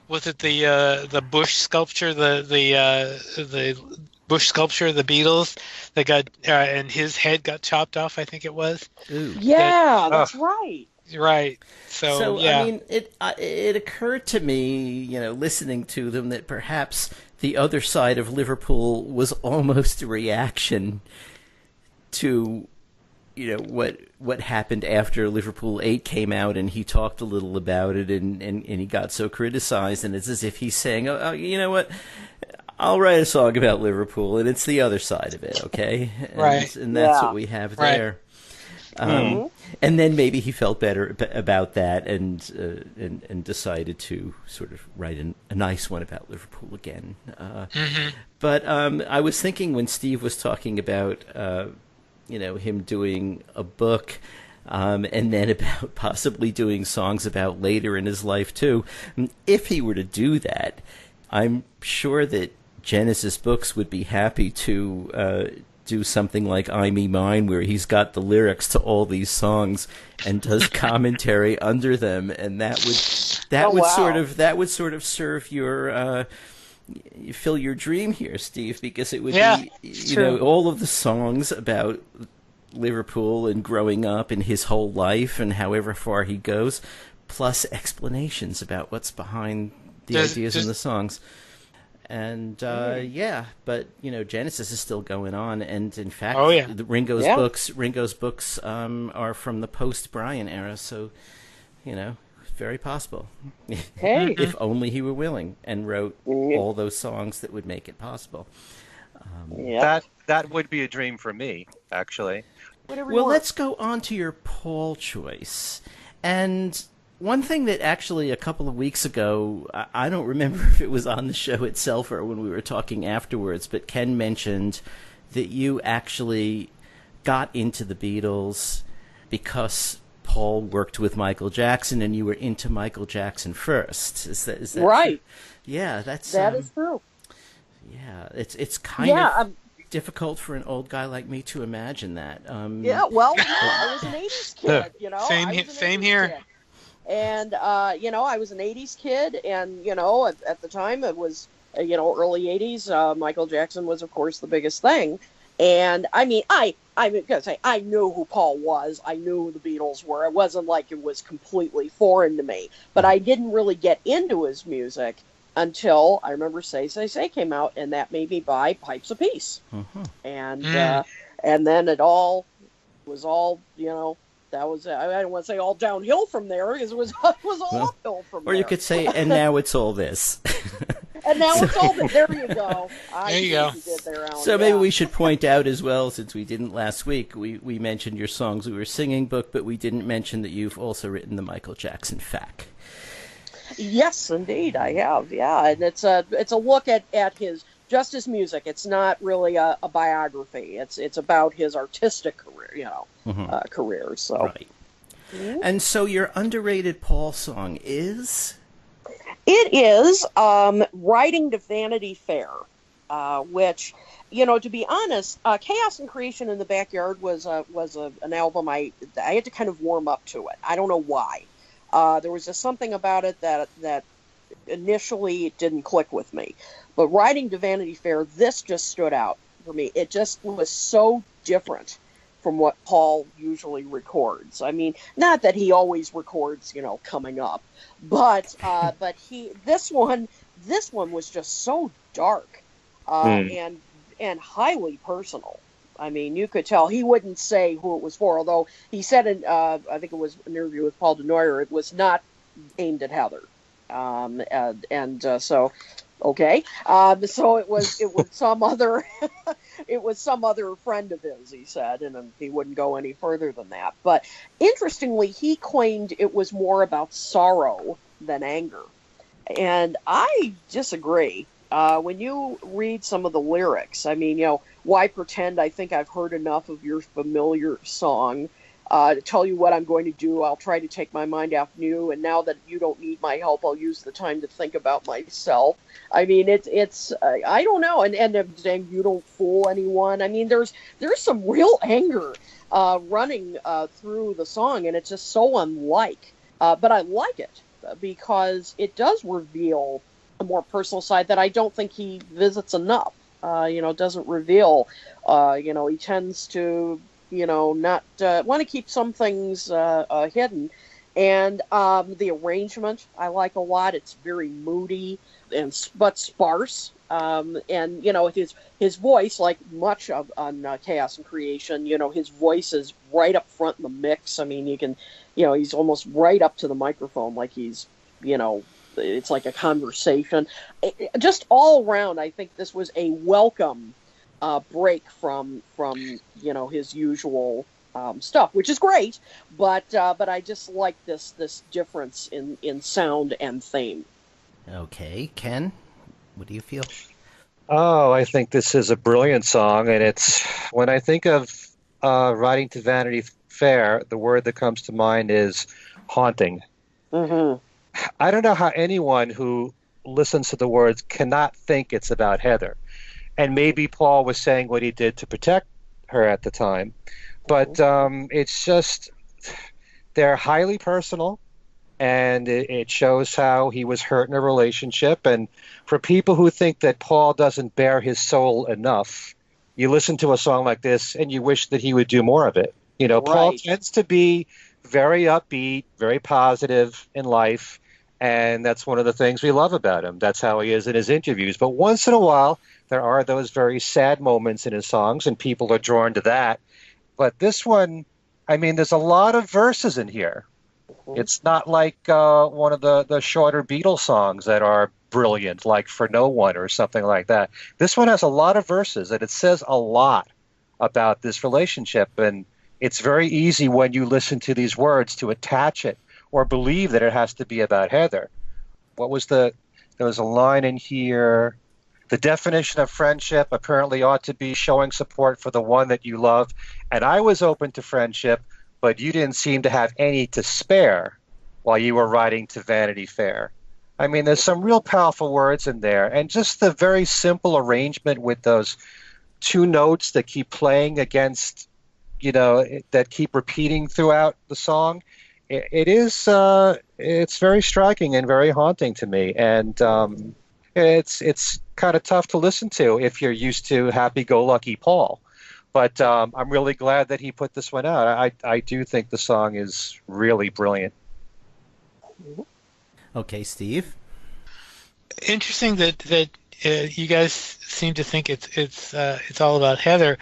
Was it the Bush sculpture, the Bush sculpture of the Beatles that got and his head got chopped off? I think it was. Ooh. Yeah, that's right. Right. So yeah. I mean, it occurred to me, listening to them, that perhaps the Other Side of Liverpool was almost a reaction to, what happened after Liverpool 8 came out, and he talked a little about it, and he got so criticized, and it's as if he's saying, oh, you know what? I'll write a song about Liverpool, and it's the other side of it, okay? Right. And that's what we have there. And then maybe he felt better about that, and decided to sort of write a nice one about Liverpool again. But I was thinking, when Steve was talking about him doing a book, and then about possibly doing songs about later in his life too, if he were to do that, I'm sure that Genesis Books would be happy to do something like I Me Mine, where he's got the lyrics to all these songs and does commentary under them, and that that Oh, would wow. sort of serve your you fill your dream here, Steve, because it would Yeah, be, it's true. all of the songs about Liverpool and growing up and his whole life and however far he goes, plus explanations about what's behind the ideas in the songs. And but Genesis is still going on, and in fact, Ringo's Yeah. books are from the post Brian era, so very possible. Hey. If only he were willing and wrote Yeah. all those songs that would make it possible. Yeah. That would be a dream for me, actually. Whatever you Well, want. let's go on to your Paul choice. And one thing that actually a couple of weeks ago, I don't remember if it was on the show itself or when we were talking afterwards, but Ken mentioned that you actually got into the Beatles because Paul worked with Michael Jackson and you were into Michael Jackson first. Is that Right. true? Yeah, That is true. Yeah, it's kind of difficult for an old guy like me to imagine that. Yeah, well, I was an 80s kid, Same here. Kid. And, I was an 80s kid, and, at the time it was, early 80s. Michael Jackson was, of course, the biggest thing. And, I'm going to say, I knew who Paul was. I knew who the Beatles were. It wasn't like it was completely foreign to me. But I didn't really get into his music until I remember Say, Say, Say came out, and that made me buy Pipes of Peace. Uh-huh. And then it all was all, that was, I don't want to say all downhill from there, because it was all uphill from there. Or you could say, and now it's all this. And now it's all there you go. There you go. You did there, Alan. So maybe we should point out as well, since we didn't last week, we mentioned your Songs We Were Singing book, but we didn't mention that you've also written the Michael Jackson FAQ. Yes, indeed, I have. Yeah, and it's a look at his music. It's not really a biography. It's about his artistic career, career. So Right. And so your underrated Paul song is? it is writing to Vanity Fair, which, to be honest, Chaos and Creation in the Backyard was an album I had to kind of warm up to it. I don't know why. There was just something about it that initially it didn't click with me. But writing to Vanity Fair, this just stood out for me. It just was so different from what Paul usually records. I mean, not that he always records, coming up, but this one was just so dark and highly personal. I mean, you could tell he wouldn't say who it was for, although he said in, I think it was an interview with Paul DeNoyer, it was not aimed at Heather. So, okay. So it was some other, it was some other friend of his, he said, and he wouldn't go any further than that. But interestingly, he claimed it was more about sorrow than anger. And I disagree. When you read some of the lyrics, I mean, why pretend I think I've heard enough of your familiar song to tell you what I'm going to do. I'll try to take my mind off you, and now that you don't need my help, I'll use the time to think about myself. I mean, it's I don't know, and saying you don't fool anyone. I mean, there's some real anger running through the song, and it's just so unlike. But I like it because it does reveal a more personal side that I don't think he visits enough. Doesn't reveal. He tends to, not want to keep some things hidden. And the arrangement I like a lot. It's very moody but sparse. And his voice, like much of on Chaos and Creation, his voice is right up front in the mix. I mean, you can, he's almost right up to the microphone, like he's, it's like a conversation. Just all around, I think this was a welcome break from his usual stuff, which is great. But I just like this difference in sound and theme. Okay, Ken, what do you feel? Oh, I think this is a brilliant song, and it's when I think of writing to Vanity Fair, the word that comes to mind is haunting. Mm-hmm. I don't know how anyone who listens to the words cannot think it's about Heather. And maybe Paul was saying what he did to protect her at the time. But it's just, they're highly personal. and it shows how he was hurt in a relationship. And for people who think that Paul doesn't bare his soul enough, you listen to a song like this and you wish that he would do more of it. You know, Paul tends to be very upbeat, very positive in life, and that's one of the things we love about him. That's how he is in his interviews. But once in a while, there are those very sad moments in his songs, and people are drawn to that. But this one, I mean, there's a lot of verses in here. It's not like one of the shorter Beatles songs that are brilliant, like For No One or something like that. This one has a lot of verses, and it says a lot about this relationship. And it's very easy when you listen to these words to attach it or believe that it has to be about Heather. There was a line in here: the definition of friendship apparently ought to be showing support for the one that you love. And I was open to friendship, but you didn't seem to have any to spare while you were writing to Vanity Fair. I mean, there's some real powerful words in there. And just the very simple arrangement with those two notes that keep playing against, you know, that keep repeating throughout the song. It's very striking and very haunting to me. And it's kind of tough to listen to if you're used to happy-go-lucky Paul. But I'm really glad that he put this one out. I do think the song is really brilliant. Okay, Steve. Interesting that you guys seem to think it's all about Heather.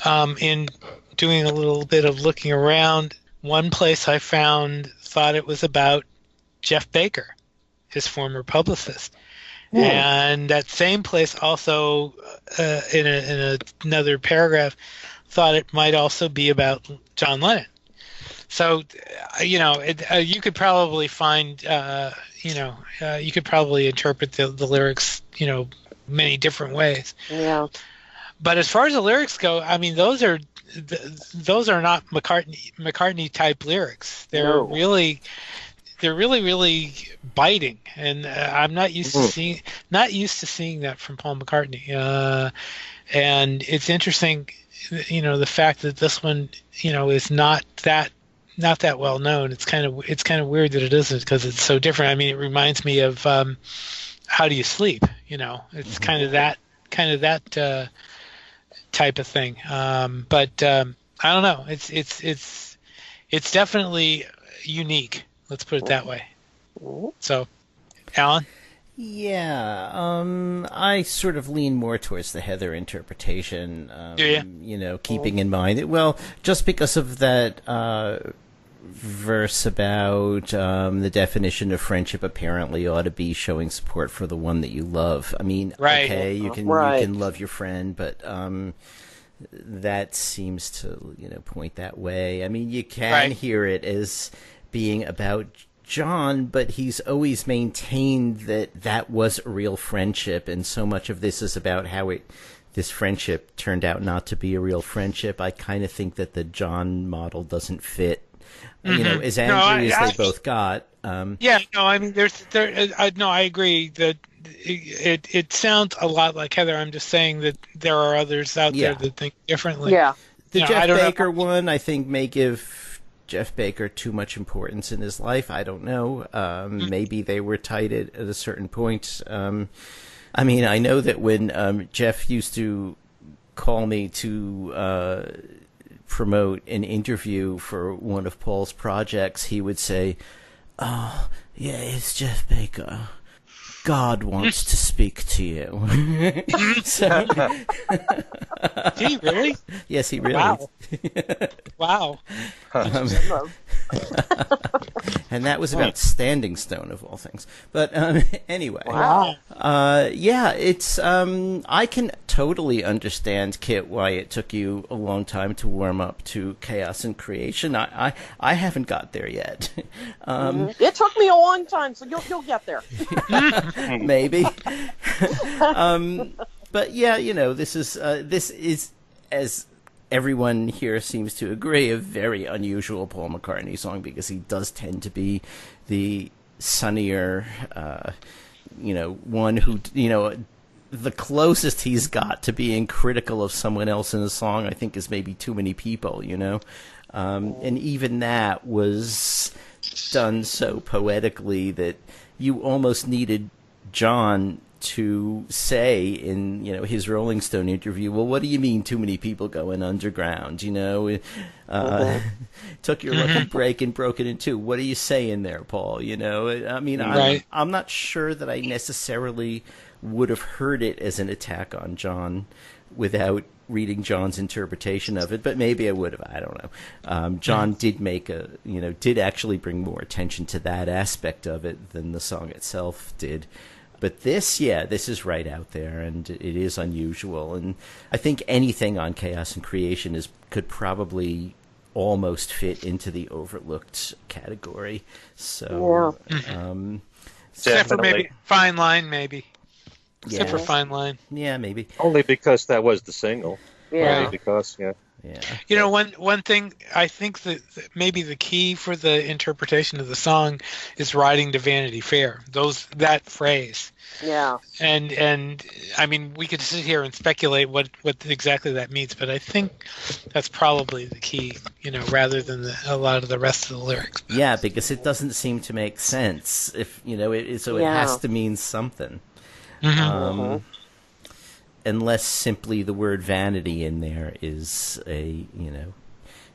In doing a little bit of looking around, one place I found thought it was about Jeff Baker, his former publicist. And that same place also, in another paragraph, thought it might also be about John Lennon. So, you know, you could probably find, you could probably interpret the lyrics, you know, many different ways. Yeah. But as far as the lyrics go, I mean, those are not McCartney type lyrics. They're really biting, and I'm not used to seeing that from Paul McCartney. And it's interesting, you know, the fact that this one, you know, is not that well known. It's kind of weird that it isn't, because it's so different. I mean, it reminds me of How Do You Sleep? You know, it's kind of that type of thing. But I don't know. It's definitely unique. Let's put it that way. So, Alan? Yeah, I sort of lean more towards the Heather interpretation. Do you? You know, keeping in mind, well, just because of that verse about the definition of friendship apparently ought to be showing support for the one that you love. I mean, okay, you can love your friend, but that seems to, you know, point that way. I mean, you can hear it as being about John, but he's always maintained that was a real friendship, and so much of this is about how this friendship turned out not to be a real friendship. I kind of think that the John model doesn't fit, you know, as angry as they both got. Yeah, no, I mean, I agree that it sounds a lot like Heather. I'm just saying that there are others out there that think differently. Yeah. The Jeff Baker one, I think, may give Jeff Baker too much importance in his life. I don't know. Maybe they were tight at a certain point. I mean, I know that when Jeff used to call me to promote an interview for one of Paul's projects, he would say, "Oh, yeah, it's Jeff Baker. God wants to speak to you." So, Did he really? Yes, he really. Wow. And that was about Standing Stone, of all things. But anyway. Wow. Yeah, it's I can totally understand, Kit, why it took you a long time to warm up to Chaos and Creation. I haven't got there yet. It took me a long time, so you'll get there. Maybe. But yeah, you know, this is as everyone here seems to agree, a very unusual Paul McCartney song, because he does tend to be the sunnier, you know, one who, you know, the closest he's got to being critical of someone else in a song, I think, is maybe Too Many People, you know. And even that was done so poetically that you almost needed John to say in his Rolling Stone interview, well, what do you mean too many people going underground? Took your lucky break and broke it in two. What are you saying there, Paul? I mean, I'm not sure that I necessarily would have heard it as an attack on John without reading John's interpretation of it, but maybe I would have. I don't know. John did did actually bring more attention to that aspect of it than the song itself did. But this is right out there, and it is unusual. And I think anything on Chaos and Creation could probably almost fit into the overlooked category. So, except for maybe Fine Line, maybe. Except for Fine Line. Yeah, maybe. Only because that was the single. Yeah. Only because, Yeah. One thing I think that maybe the key for the interpretation of the song is riding to Vanity Fair. That phrase. Yeah. And I mean, we could sit here and speculate what exactly that means, but I think that's probably the key, rather than a lot of the rest of the lyrics. Yeah, because it doesn't seem to make sense if it has to mean something. Unless simply the word vanity in there is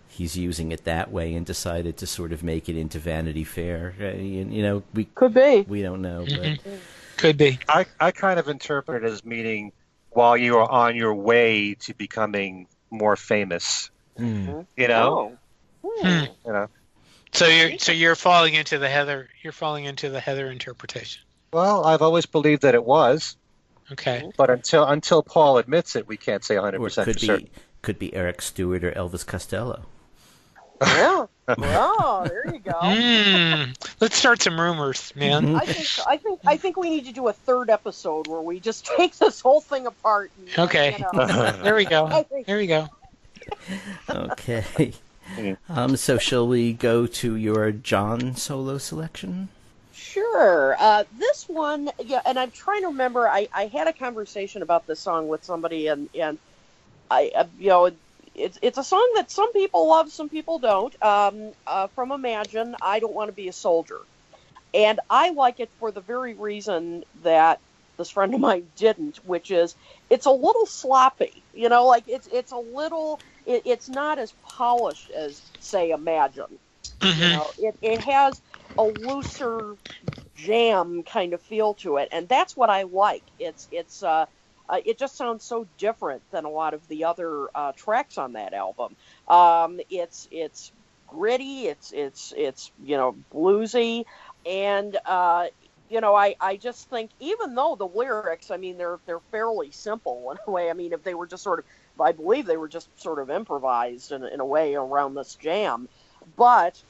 he's using it that way and decided to sort of make it into Vanity Fair. We could be. We don't know, but could be. I kind of interpret it as meaning while you are on your way to becoming more famous. Mm. So you're falling into the Heather. You're falling into the Heather interpretation. Well, I've always believed that it was. Okay. But until Paul admits it, we can't say 100% for certain. Could be Eric Stewart or Elvis Costello. Yeah. Oh, there you go. Let's start some rumors, man. I think we need to do a third episode where we just take this whole thing apart. And, okay. There we go. There we go. Okay. So shall we go to your John solo selection? Sure. This one, and I'm trying to remember. I had a conversation about this song with somebody, and I it's a song that some people love, some people don't. From Imagine, I Don't Want to Be a Soldier, and I like it for the very reason that this friend of mine didn't, which is it's a little sloppy. It's a little. It's not as polished as, say, Imagine. It has a looser jam kind of feel to it, and that's what I like. It just sounds so different than a lot of the other tracks on that album. It's gritty, it's bluesy, and I just think, even though the lyrics, I mean, they're fairly simple in a way. I mean, if they were just I believe they were just sort of improvised in a way around this jam, but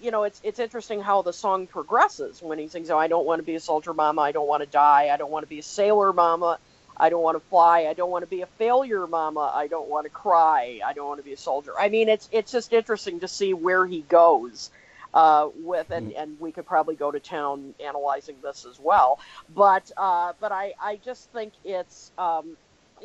it's interesting how the song progresses when he sings, I don't want to be a soldier, mama, I don't want to die, I don't want to be a sailor, mama, I don't want to fly, I don't want to be a failure, mama, I don't want to cry, I don't want to be a soldier. I mean, it's just interesting to see where he goes with, and we could probably go to town analyzing this as well, but I just think it's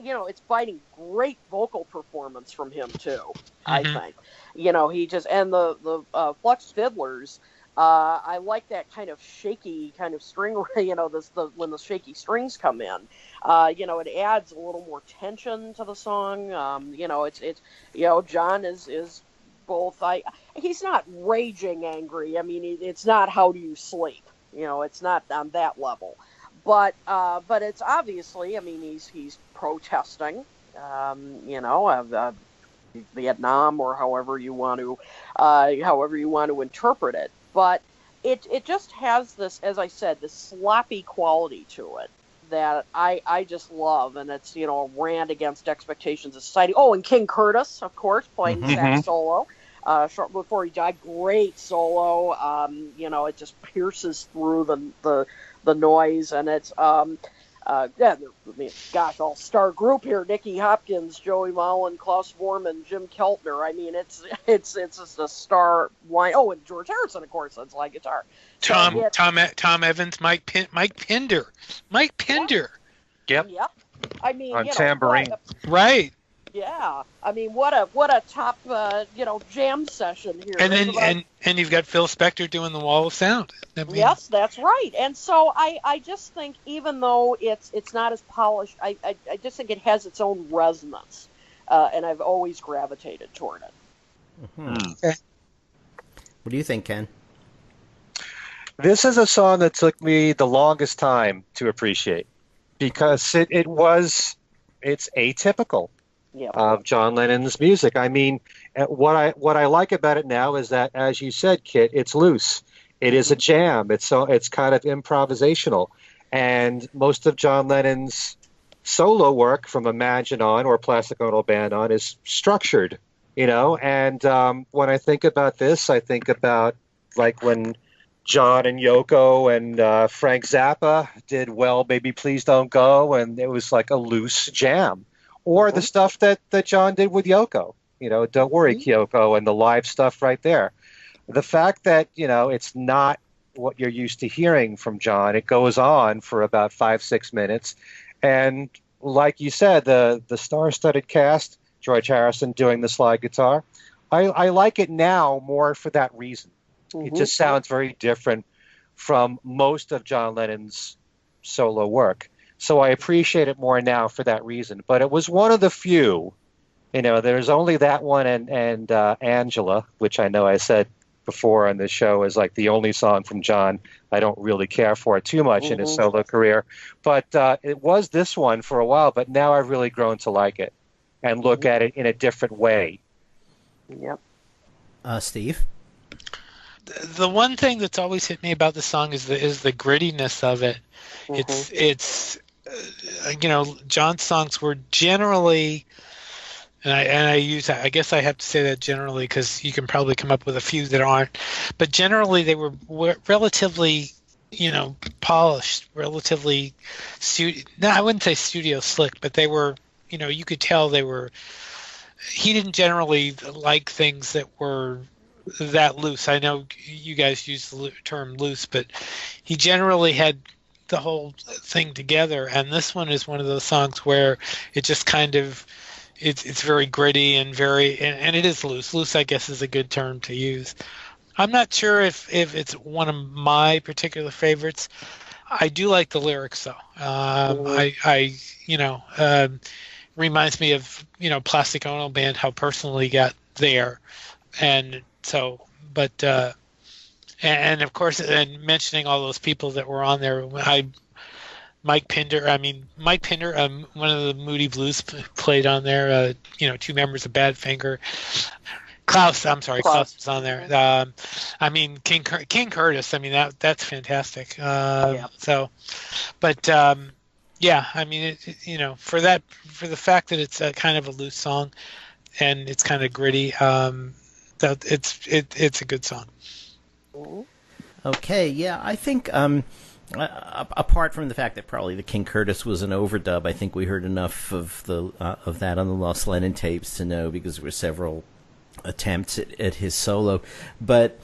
it's biting great vocal performance from him too. I think, he just, and the Flux fiddlers. I like that kind of shaky kind of string, when the shaky strings come in. It adds a little more tension to the song. It's John is both. He's not raging angry. I mean, it's not How Do You Sleep? It's not on that level. But it's obviously, I mean, he's protesting, Vietnam, or however you want to interpret it. But it just has this, as I said, this sloppy quality to it that I just love, and it's a rant against expectations of society. Oh, and King Curtis, of course, playing sax solo. Short before he died, great solo. It just pierces through the noise, and it's all-star group here: Nicky Hopkins, Joey Mullen, Klaus Vormann, Jim Keltner. I mean, it's just a star line. Oh, and George Harrison, of course, on slide guitar. Tom Evans, Mike Pinder. Yep. I mean, on tambourine. Right. Yeah, I mean, what a top jam session here. And then and you've got Phil Spector doing the Wall of Sound. I mean, yes, that's right. And so I just think, even though it's not as polished, I just think it has its own resonance, and I've always gravitated toward it. Mm-hmm. What do you think, Ken? This is a song that took me the longest time to appreciate because it's atypical of John Lennon's music. I mean, what I like about it now is that, as you said, Kit, it's loose. It is a jam. It's kind of improvisational, and most of John Lennon's solo work from Imagine on or Plastic Ono Band on is structured, And when I think about this, I think about like when John and Yoko and Frank Zappa did Well, Baby Please Don't Go, and it was like a loose jam. Or the stuff that John did with Yoko, Don't Worry, Kyoko, and the live stuff right there. The fact that, it's not what you're used to hearing from John, it goes on for about 5-6 minutes. And like you said, the star-studded cast, George Harrison doing the slide guitar, I like it now more for that reason. It just sounds very different from most of John Lennon's solo work. So I appreciate it more now for that reason. But it was one of the few, there's only that one and Angela, which I know I said before on this show is like the only song from John I don't really care for too much in his solo career. But it was this one for a while, but now I've really grown to like it and look at it in a different way. Yep. Steve? The one thing that's always hit me about the song is the grittiness of it. It's John's songs were generally, and I guess I have to say that generally because you can probably come up with a few that aren't, but generally they were relatively, polished, relatively I wouldn't say studio slick, but they were, you could tell he didn't generally like things that were that loose. I know you guys use the term loose, but he generally had the whole thing together, and this one is one of those songs where it just kind of it's very gritty and and it is loose. Loose, I guess, is a good term to use. I'm not sure if it's one of my particular favorites. I do like the lyrics though. Reminds me of Plastic Ono Band, how personally he got there, and so, but and of course, and mentioning all those people that were on there, Mike Pinder, one of the Moody Blues played on there. Two members of Badfinger. Klaus was on there. King Curtis. I mean, that's fantastic. So, but for the fact that it's a kind of a loose song, and it's kind of gritty, that it's a good song. Okay, yeah, I think apart from the fact that probably the King Curtis was an overdub, I think we heard enough of that on the Lost Lennon tapes to know, because there were several attempts at his solo. But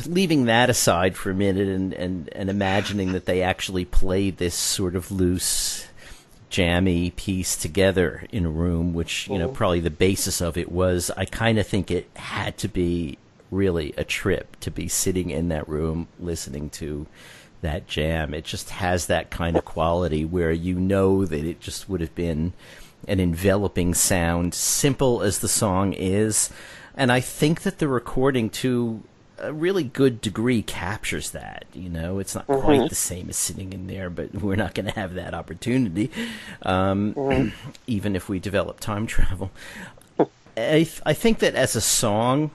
leaving that aside for a minute and imagining that they actually played this sort of loose, jammy piece together in a room, which probably the basis of it was, I kind of think it had to be really a trip to be sitting in that room listening to that jam. It just has that kind of quality where that it just would have been an enveloping sound, simple as the song is. And I think that the recording, to a really good degree, captures that. It's not quite the same as sitting in there, but we're not going to have that opportunity, even if we develop time travel. I think that as a song,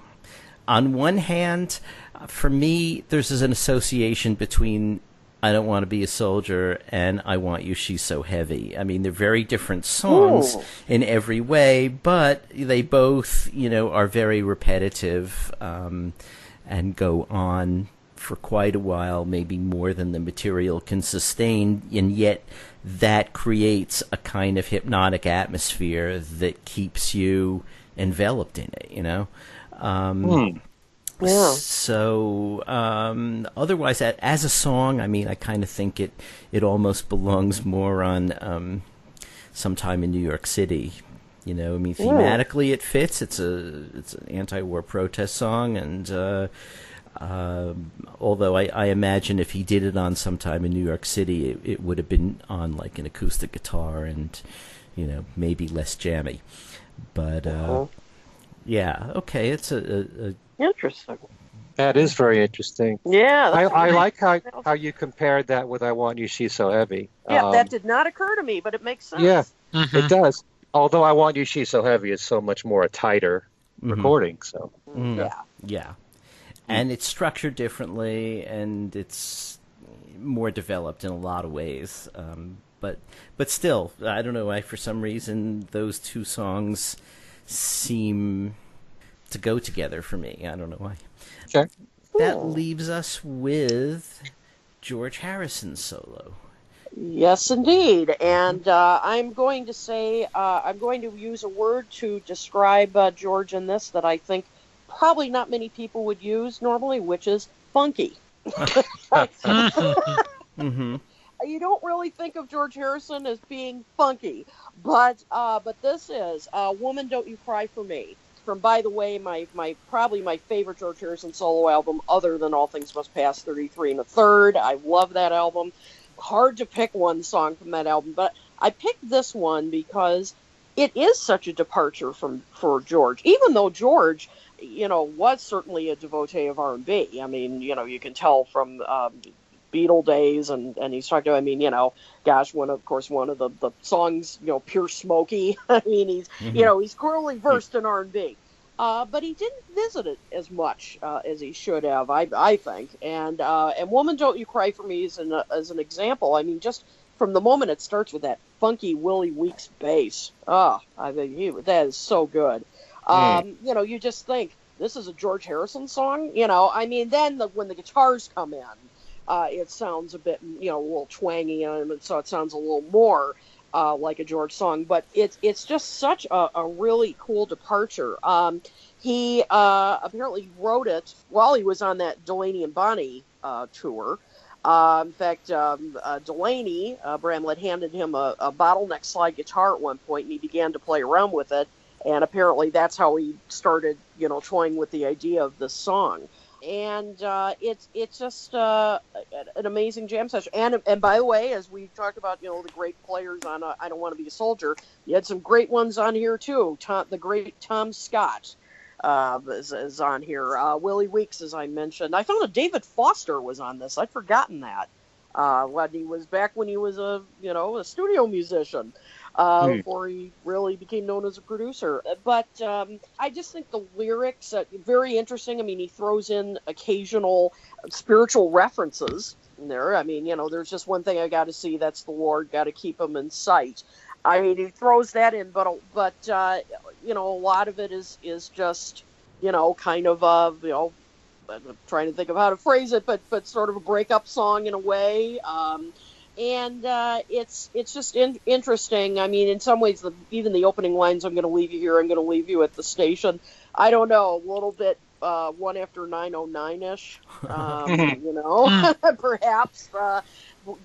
on one hand, for me, there's an association between I Don't Want to Be a Soldier and I Want You, She's So Heavy. I mean, they're very different songs in every way, but they both, are very repetitive and go on for quite a while, maybe more than the material can sustain, and yet that creates a kind of hypnotic atmosphere that keeps you enveloped in it, Yeah. So, otherwise, as a song, I mean, I kind of think it almost belongs more on Sometime in New York City, You know, I mean, thematically it fits. It's an anti-war protest song, and although I imagine if he did it on sometime in New York City, it would have been on like an acoustic guitar and, you know, maybe less jammy. But yeah, okay, it's a interesting. That is very interesting. Yeah, I like how you compared that with "I Want You, She's So Heavy." Yeah, that did not occur to me, but it makes sense. Yeah, it does. Although "I Want You, She's So Heavy" is so much more a tighter recording. So yeah, and it's structured differently, and it's more developed in a lot of ways. But still, I don't know why. For some reason, those two songs seem to go together for me. I don't know why. Okay. That leaves us with George Harrison's solo. Yes, indeed. And I'm going to say, I'm going to use a word to describe George in this that I think probably not many people would use normally, which is funky. You don't really think of George Harrison as being funky, but this is "Woman, Don't You Cry for Me." From, by the way, my probably my favorite George Harrison solo album, other than All Things Must Pass, 33 1/3. I love that album. Hard to pick one song from that album, but I picked this one because it is such a departure for George. Even though George, you know, was certainly a devotee of R&B. I mean, you know, you can tell from Beatle days, and he's talked about, I mean, you know, gosh, one of the songs, you know, Pure Smokey. I mean, he's, you know, he's clearly versed in R&B. But he didn't visit it as much as he should have, I think. And "Woman, Don't You Cry for Me" is as an example. I mean, just from the moment it starts with that funky Willie Weeks bass. I think that is so good. You know, you just think, this is a George Harrison song? You know, I mean, then when the guitars come in, it sounds a bit, you know, a little twangy, and so it sounds a little more like a George song. But it's just such a really cool departure. He apparently wrote it while he was on that Delaney and Bonnie tour. In fact, Delaney, Bramlett, handed him a bottleneck slide guitar at one point, and he began to play around with it. And apparently that's how he started, you know, toying with the idea of this song. And it's just an amazing jam session. And by the way, as we talked about, you know, the great players on "I Don't Want to Be a Soldier," you had some great ones on here too. The great Tom Scott is on here. Willie Weeks, as I mentioned. I found that David Foster was on this. I'd forgotten that. When he was a studio musician. Before he really became known as a producer. But I just think the lyrics are very interesting. I mean, he throws in occasional spiritual references in there. I mean, you know, there's just one thing I got to see, that's the Lord, got to keep him in sight. I mean, he throws that in, but you know, a lot of it is just, you know, kind of, you know, I'm trying to think of how to phrase it, but sort of a breakup song in a way. And it's just interesting. I mean, in some ways, even the opening lines, "I'm going to leave you here, I'm going to leave you at the station," I don't know, a little bit 1 after 9:09-ish, you know, perhaps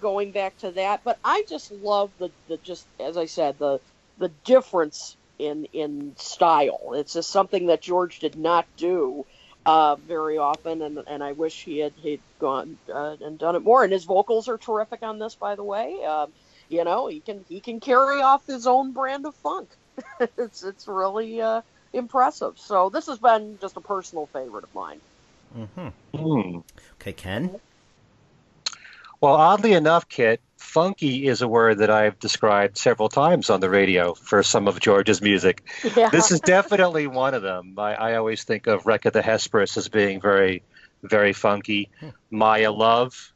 going back to that. But I just love the just, as I said, the difference in style. It's just something that George did not do very often, and I wish he'd gone and done it more. And his vocals are terrific on this, by the way. You know, he can carry off his own brand of funk. it's really impressive. So this has been just a personal favorite of mine. Okay, Ken? Well, oddly enough, Kit, funky is a word that I've described several times on the radio for some of George's music. Yeah. This is definitely one of them. I always think of Wreck of the Hesperus as being very, very funky. Maya Love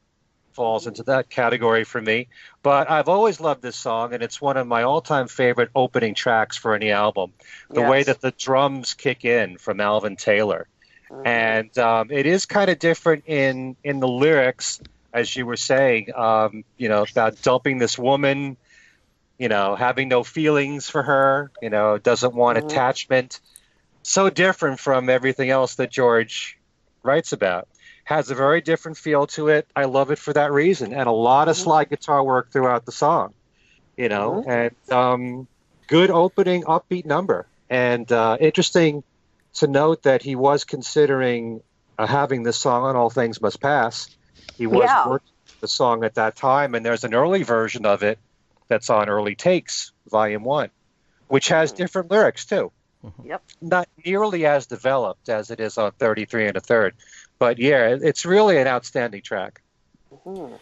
falls into that category for me. But I've always loved this song, and it's one of my all-time favorite opening tracks for any album. The way that the drums kick in from Alvin Taylor. And it is kind of different in the lyrics, as you were saying, you know, about dumping this woman, you know, having no feelings for her, you know, doesn't want attachment. So different from everything else that George writes about. Has a very different feel to it. I love it for that reason. And a lot of slide guitar work throughout the song, you know. And good opening upbeat number. And interesting to note that he was considering having this song on All Things Must Pass. He was working the song at that time, and there's an early version of it that's on Early Takes, Volume 1, which has different lyrics, too. Yep. Not nearly as developed as it is on 33 and a Third. But, yeah, it's really an outstanding track. Mm-hmm.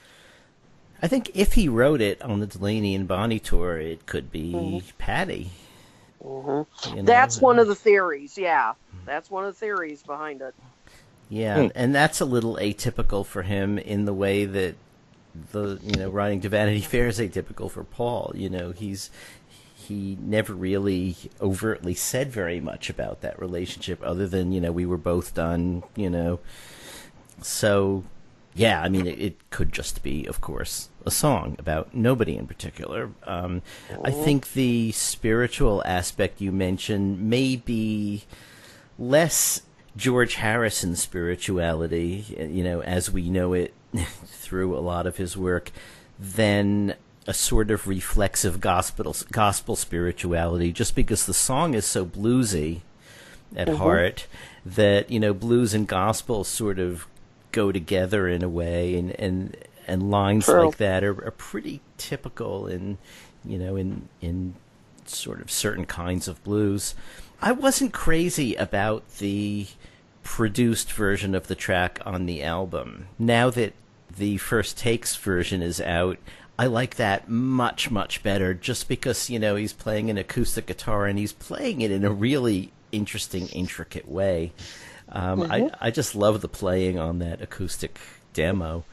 I think if he wrote it on the Delaney and Bonnie tour, it could be Patty. Mm-hmm. You know? That's one of the theories, yeah. That's one of the theories behind it. Yeah, and that's a little atypical for him in the way that writing to Vanity Fair is atypical for Paul. He never really overtly said very much about that relationship other than, we were both done, So, yeah, I mean, it could just be, of course, a song about nobody in particular. I think the spiritual aspect you mentioned may be less George Harrison spirituality, as we know it through a lot of his work, than a sort of reflexive gospel spirituality, just because the song is so bluesy at heart that, blues and gospel sort of go together in a way, and lines like that are pretty typical in sort of certain kinds of blues. I wasn't crazy about the produced version of the track on the album. Now that the First Takes version is out, I like that much, much better, just because, he's playing an acoustic guitar and he's playing it in a really interesting, intricate way. I just love the playing on that acoustic demo.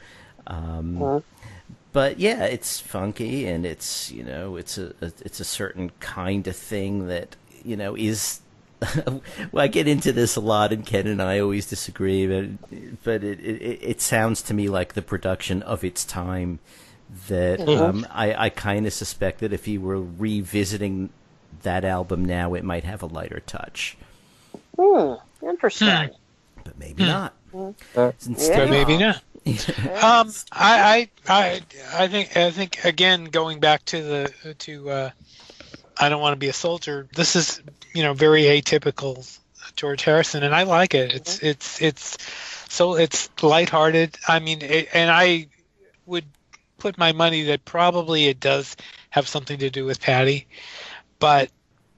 But yeah, it's funky, and it's it's a certain kind of thing that is. Well, I get into this a lot, and Ken and I always disagree, but it sounds to me like the production of its time. That I kind of suspect that if he were revisiting that album now, it might have a lighter touch. Interesting. But maybe not. Maybe not. I think again, going back to I Don't Want to Be a Soldier. This is very atypical George Harrison, and I like it. It's lighthearted. I mean, and I would put my money that probably it does have something to do with Patty, but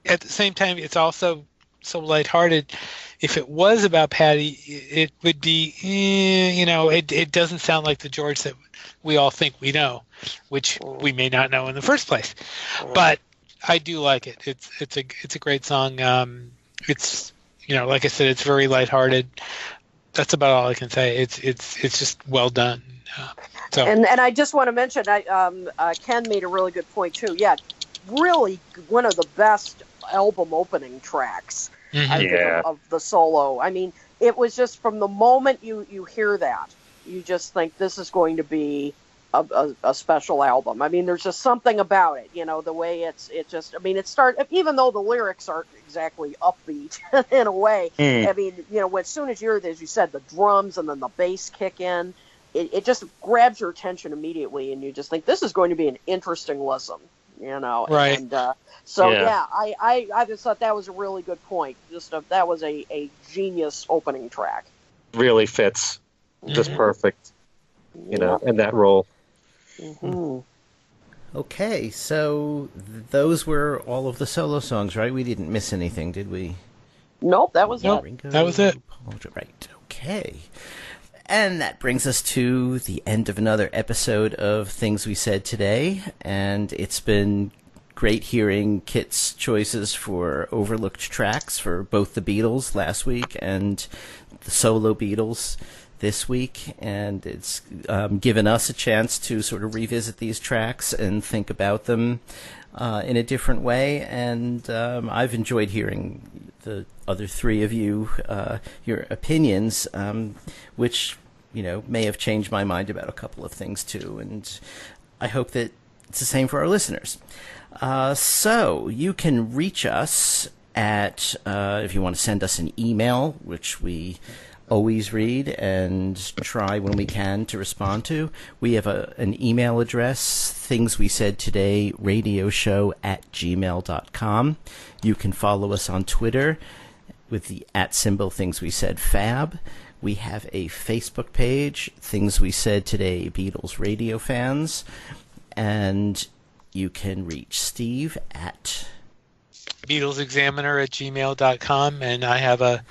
at the same time, it's also so lighthearted. If it was about Patty, it would be, it doesn't sound like the George that we all think we know, which we may not know in the first place. But I do like it. It's a great song. It's like I said, it's very lighthearted. That's about all I can say. It's just well done. So and I just want to mention, Ken made a really good point too. Yeah, really one of the best album opening tracks. I think of the solo. I mean, it was just from the moment you hear that, you just think this is going to be a special album. I mean, there's just something about it, the way it starts, even though the lyrics aren't exactly upbeat in a way. I mean, as soon as you hear, as you said, the drums and then the bass kick in, it just grabs your attention immediately, and you just think this is going to be an interesting listen, Right. And I just thought that was a really good point. That was a genius opening track. Really fits just perfect, in that role. Okay, so those were all of the solo songs, right? We didn't miss anything, did we? Nope, that was it. Ringo, that was it. Right, okay. And that brings us to the end of another episode of Things We Said Today, and it's been great hearing Kit's choices for overlooked tracks for both the Beatles last week and the solo Beatles this week, and it's given us a chance to sort of revisit these tracks and think about them in a different way, and I've enjoyed hearing the other three of you, your opinions, which may have changed my mind about a couple of things too, and I hope that it's the same for our listeners. So you can reach us at, if you want to send us an email, which we always read and try when we can to respond to. We have an email address, thingswesaidtoday@gmail.com. You can follow us on Twitter with the @ Things We Said Fab. We have a Facebook page, Things We Said Today Beatles Radio Fans. And you can reach Steve at BeatlesExaminer@gmail.com, and I have a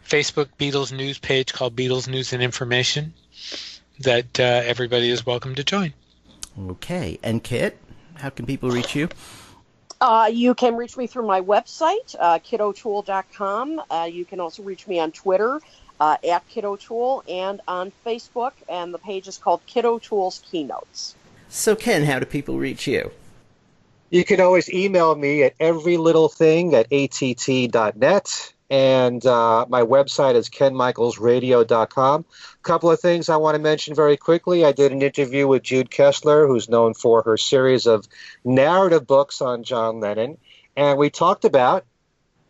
Facebook Beatles news page called Beatles News and Information that everybody is welcome to join. Okay. And Kit, how can people reach you? You can reach me through my website, kiddotoole.com. You can also reach me on Twitter, at kiddotoole, and on Facebook, and the page is called Kiddo Toole's Keynotes. So, Ken, how do people reach you? You can always email me at everylittlething@att.net. And my website is kenmichaelsradio.com. A couple of things I want to mention very quickly. I did an interview with Jude Kessler, who's known for her series of narrative books on John Lennon. And we talked about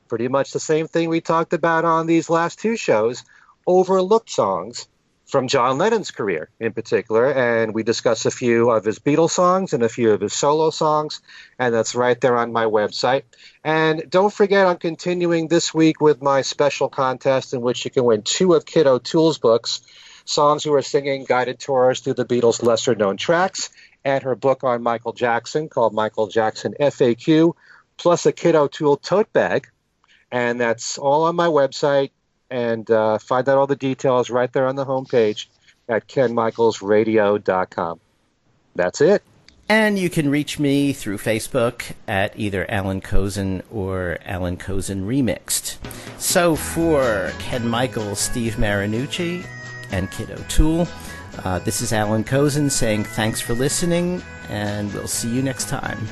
pretty much the same thing we talked about on these last two shows, overlooked songs from John Lennon's career in particular. And we discussed a few of his Beatles songs and a few of his solo songs. And that's right there on my website. And don't forget, I'm continuing this week with my special contest in which you can win 2 of Kiddo Toole's books, Songs We Were Singing, Guided Tours Through the Beatles' Lesser-Known Tracks, and her book on Michael Jackson called Michael Jackson FAQ, plus a Kiddo Toole tote bag. And that's all on my website. And find out all the details right there on the homepage at kenmichaelsradio.com. That's it. And you can reach me through Facebook at either Alan Kozin or Alan Kozin Remixed. So for Ken Michaels, Steve Marinucci, and Kiddo Toole, this is Alan Kozin saying thanks for listening, and we'll see you next time.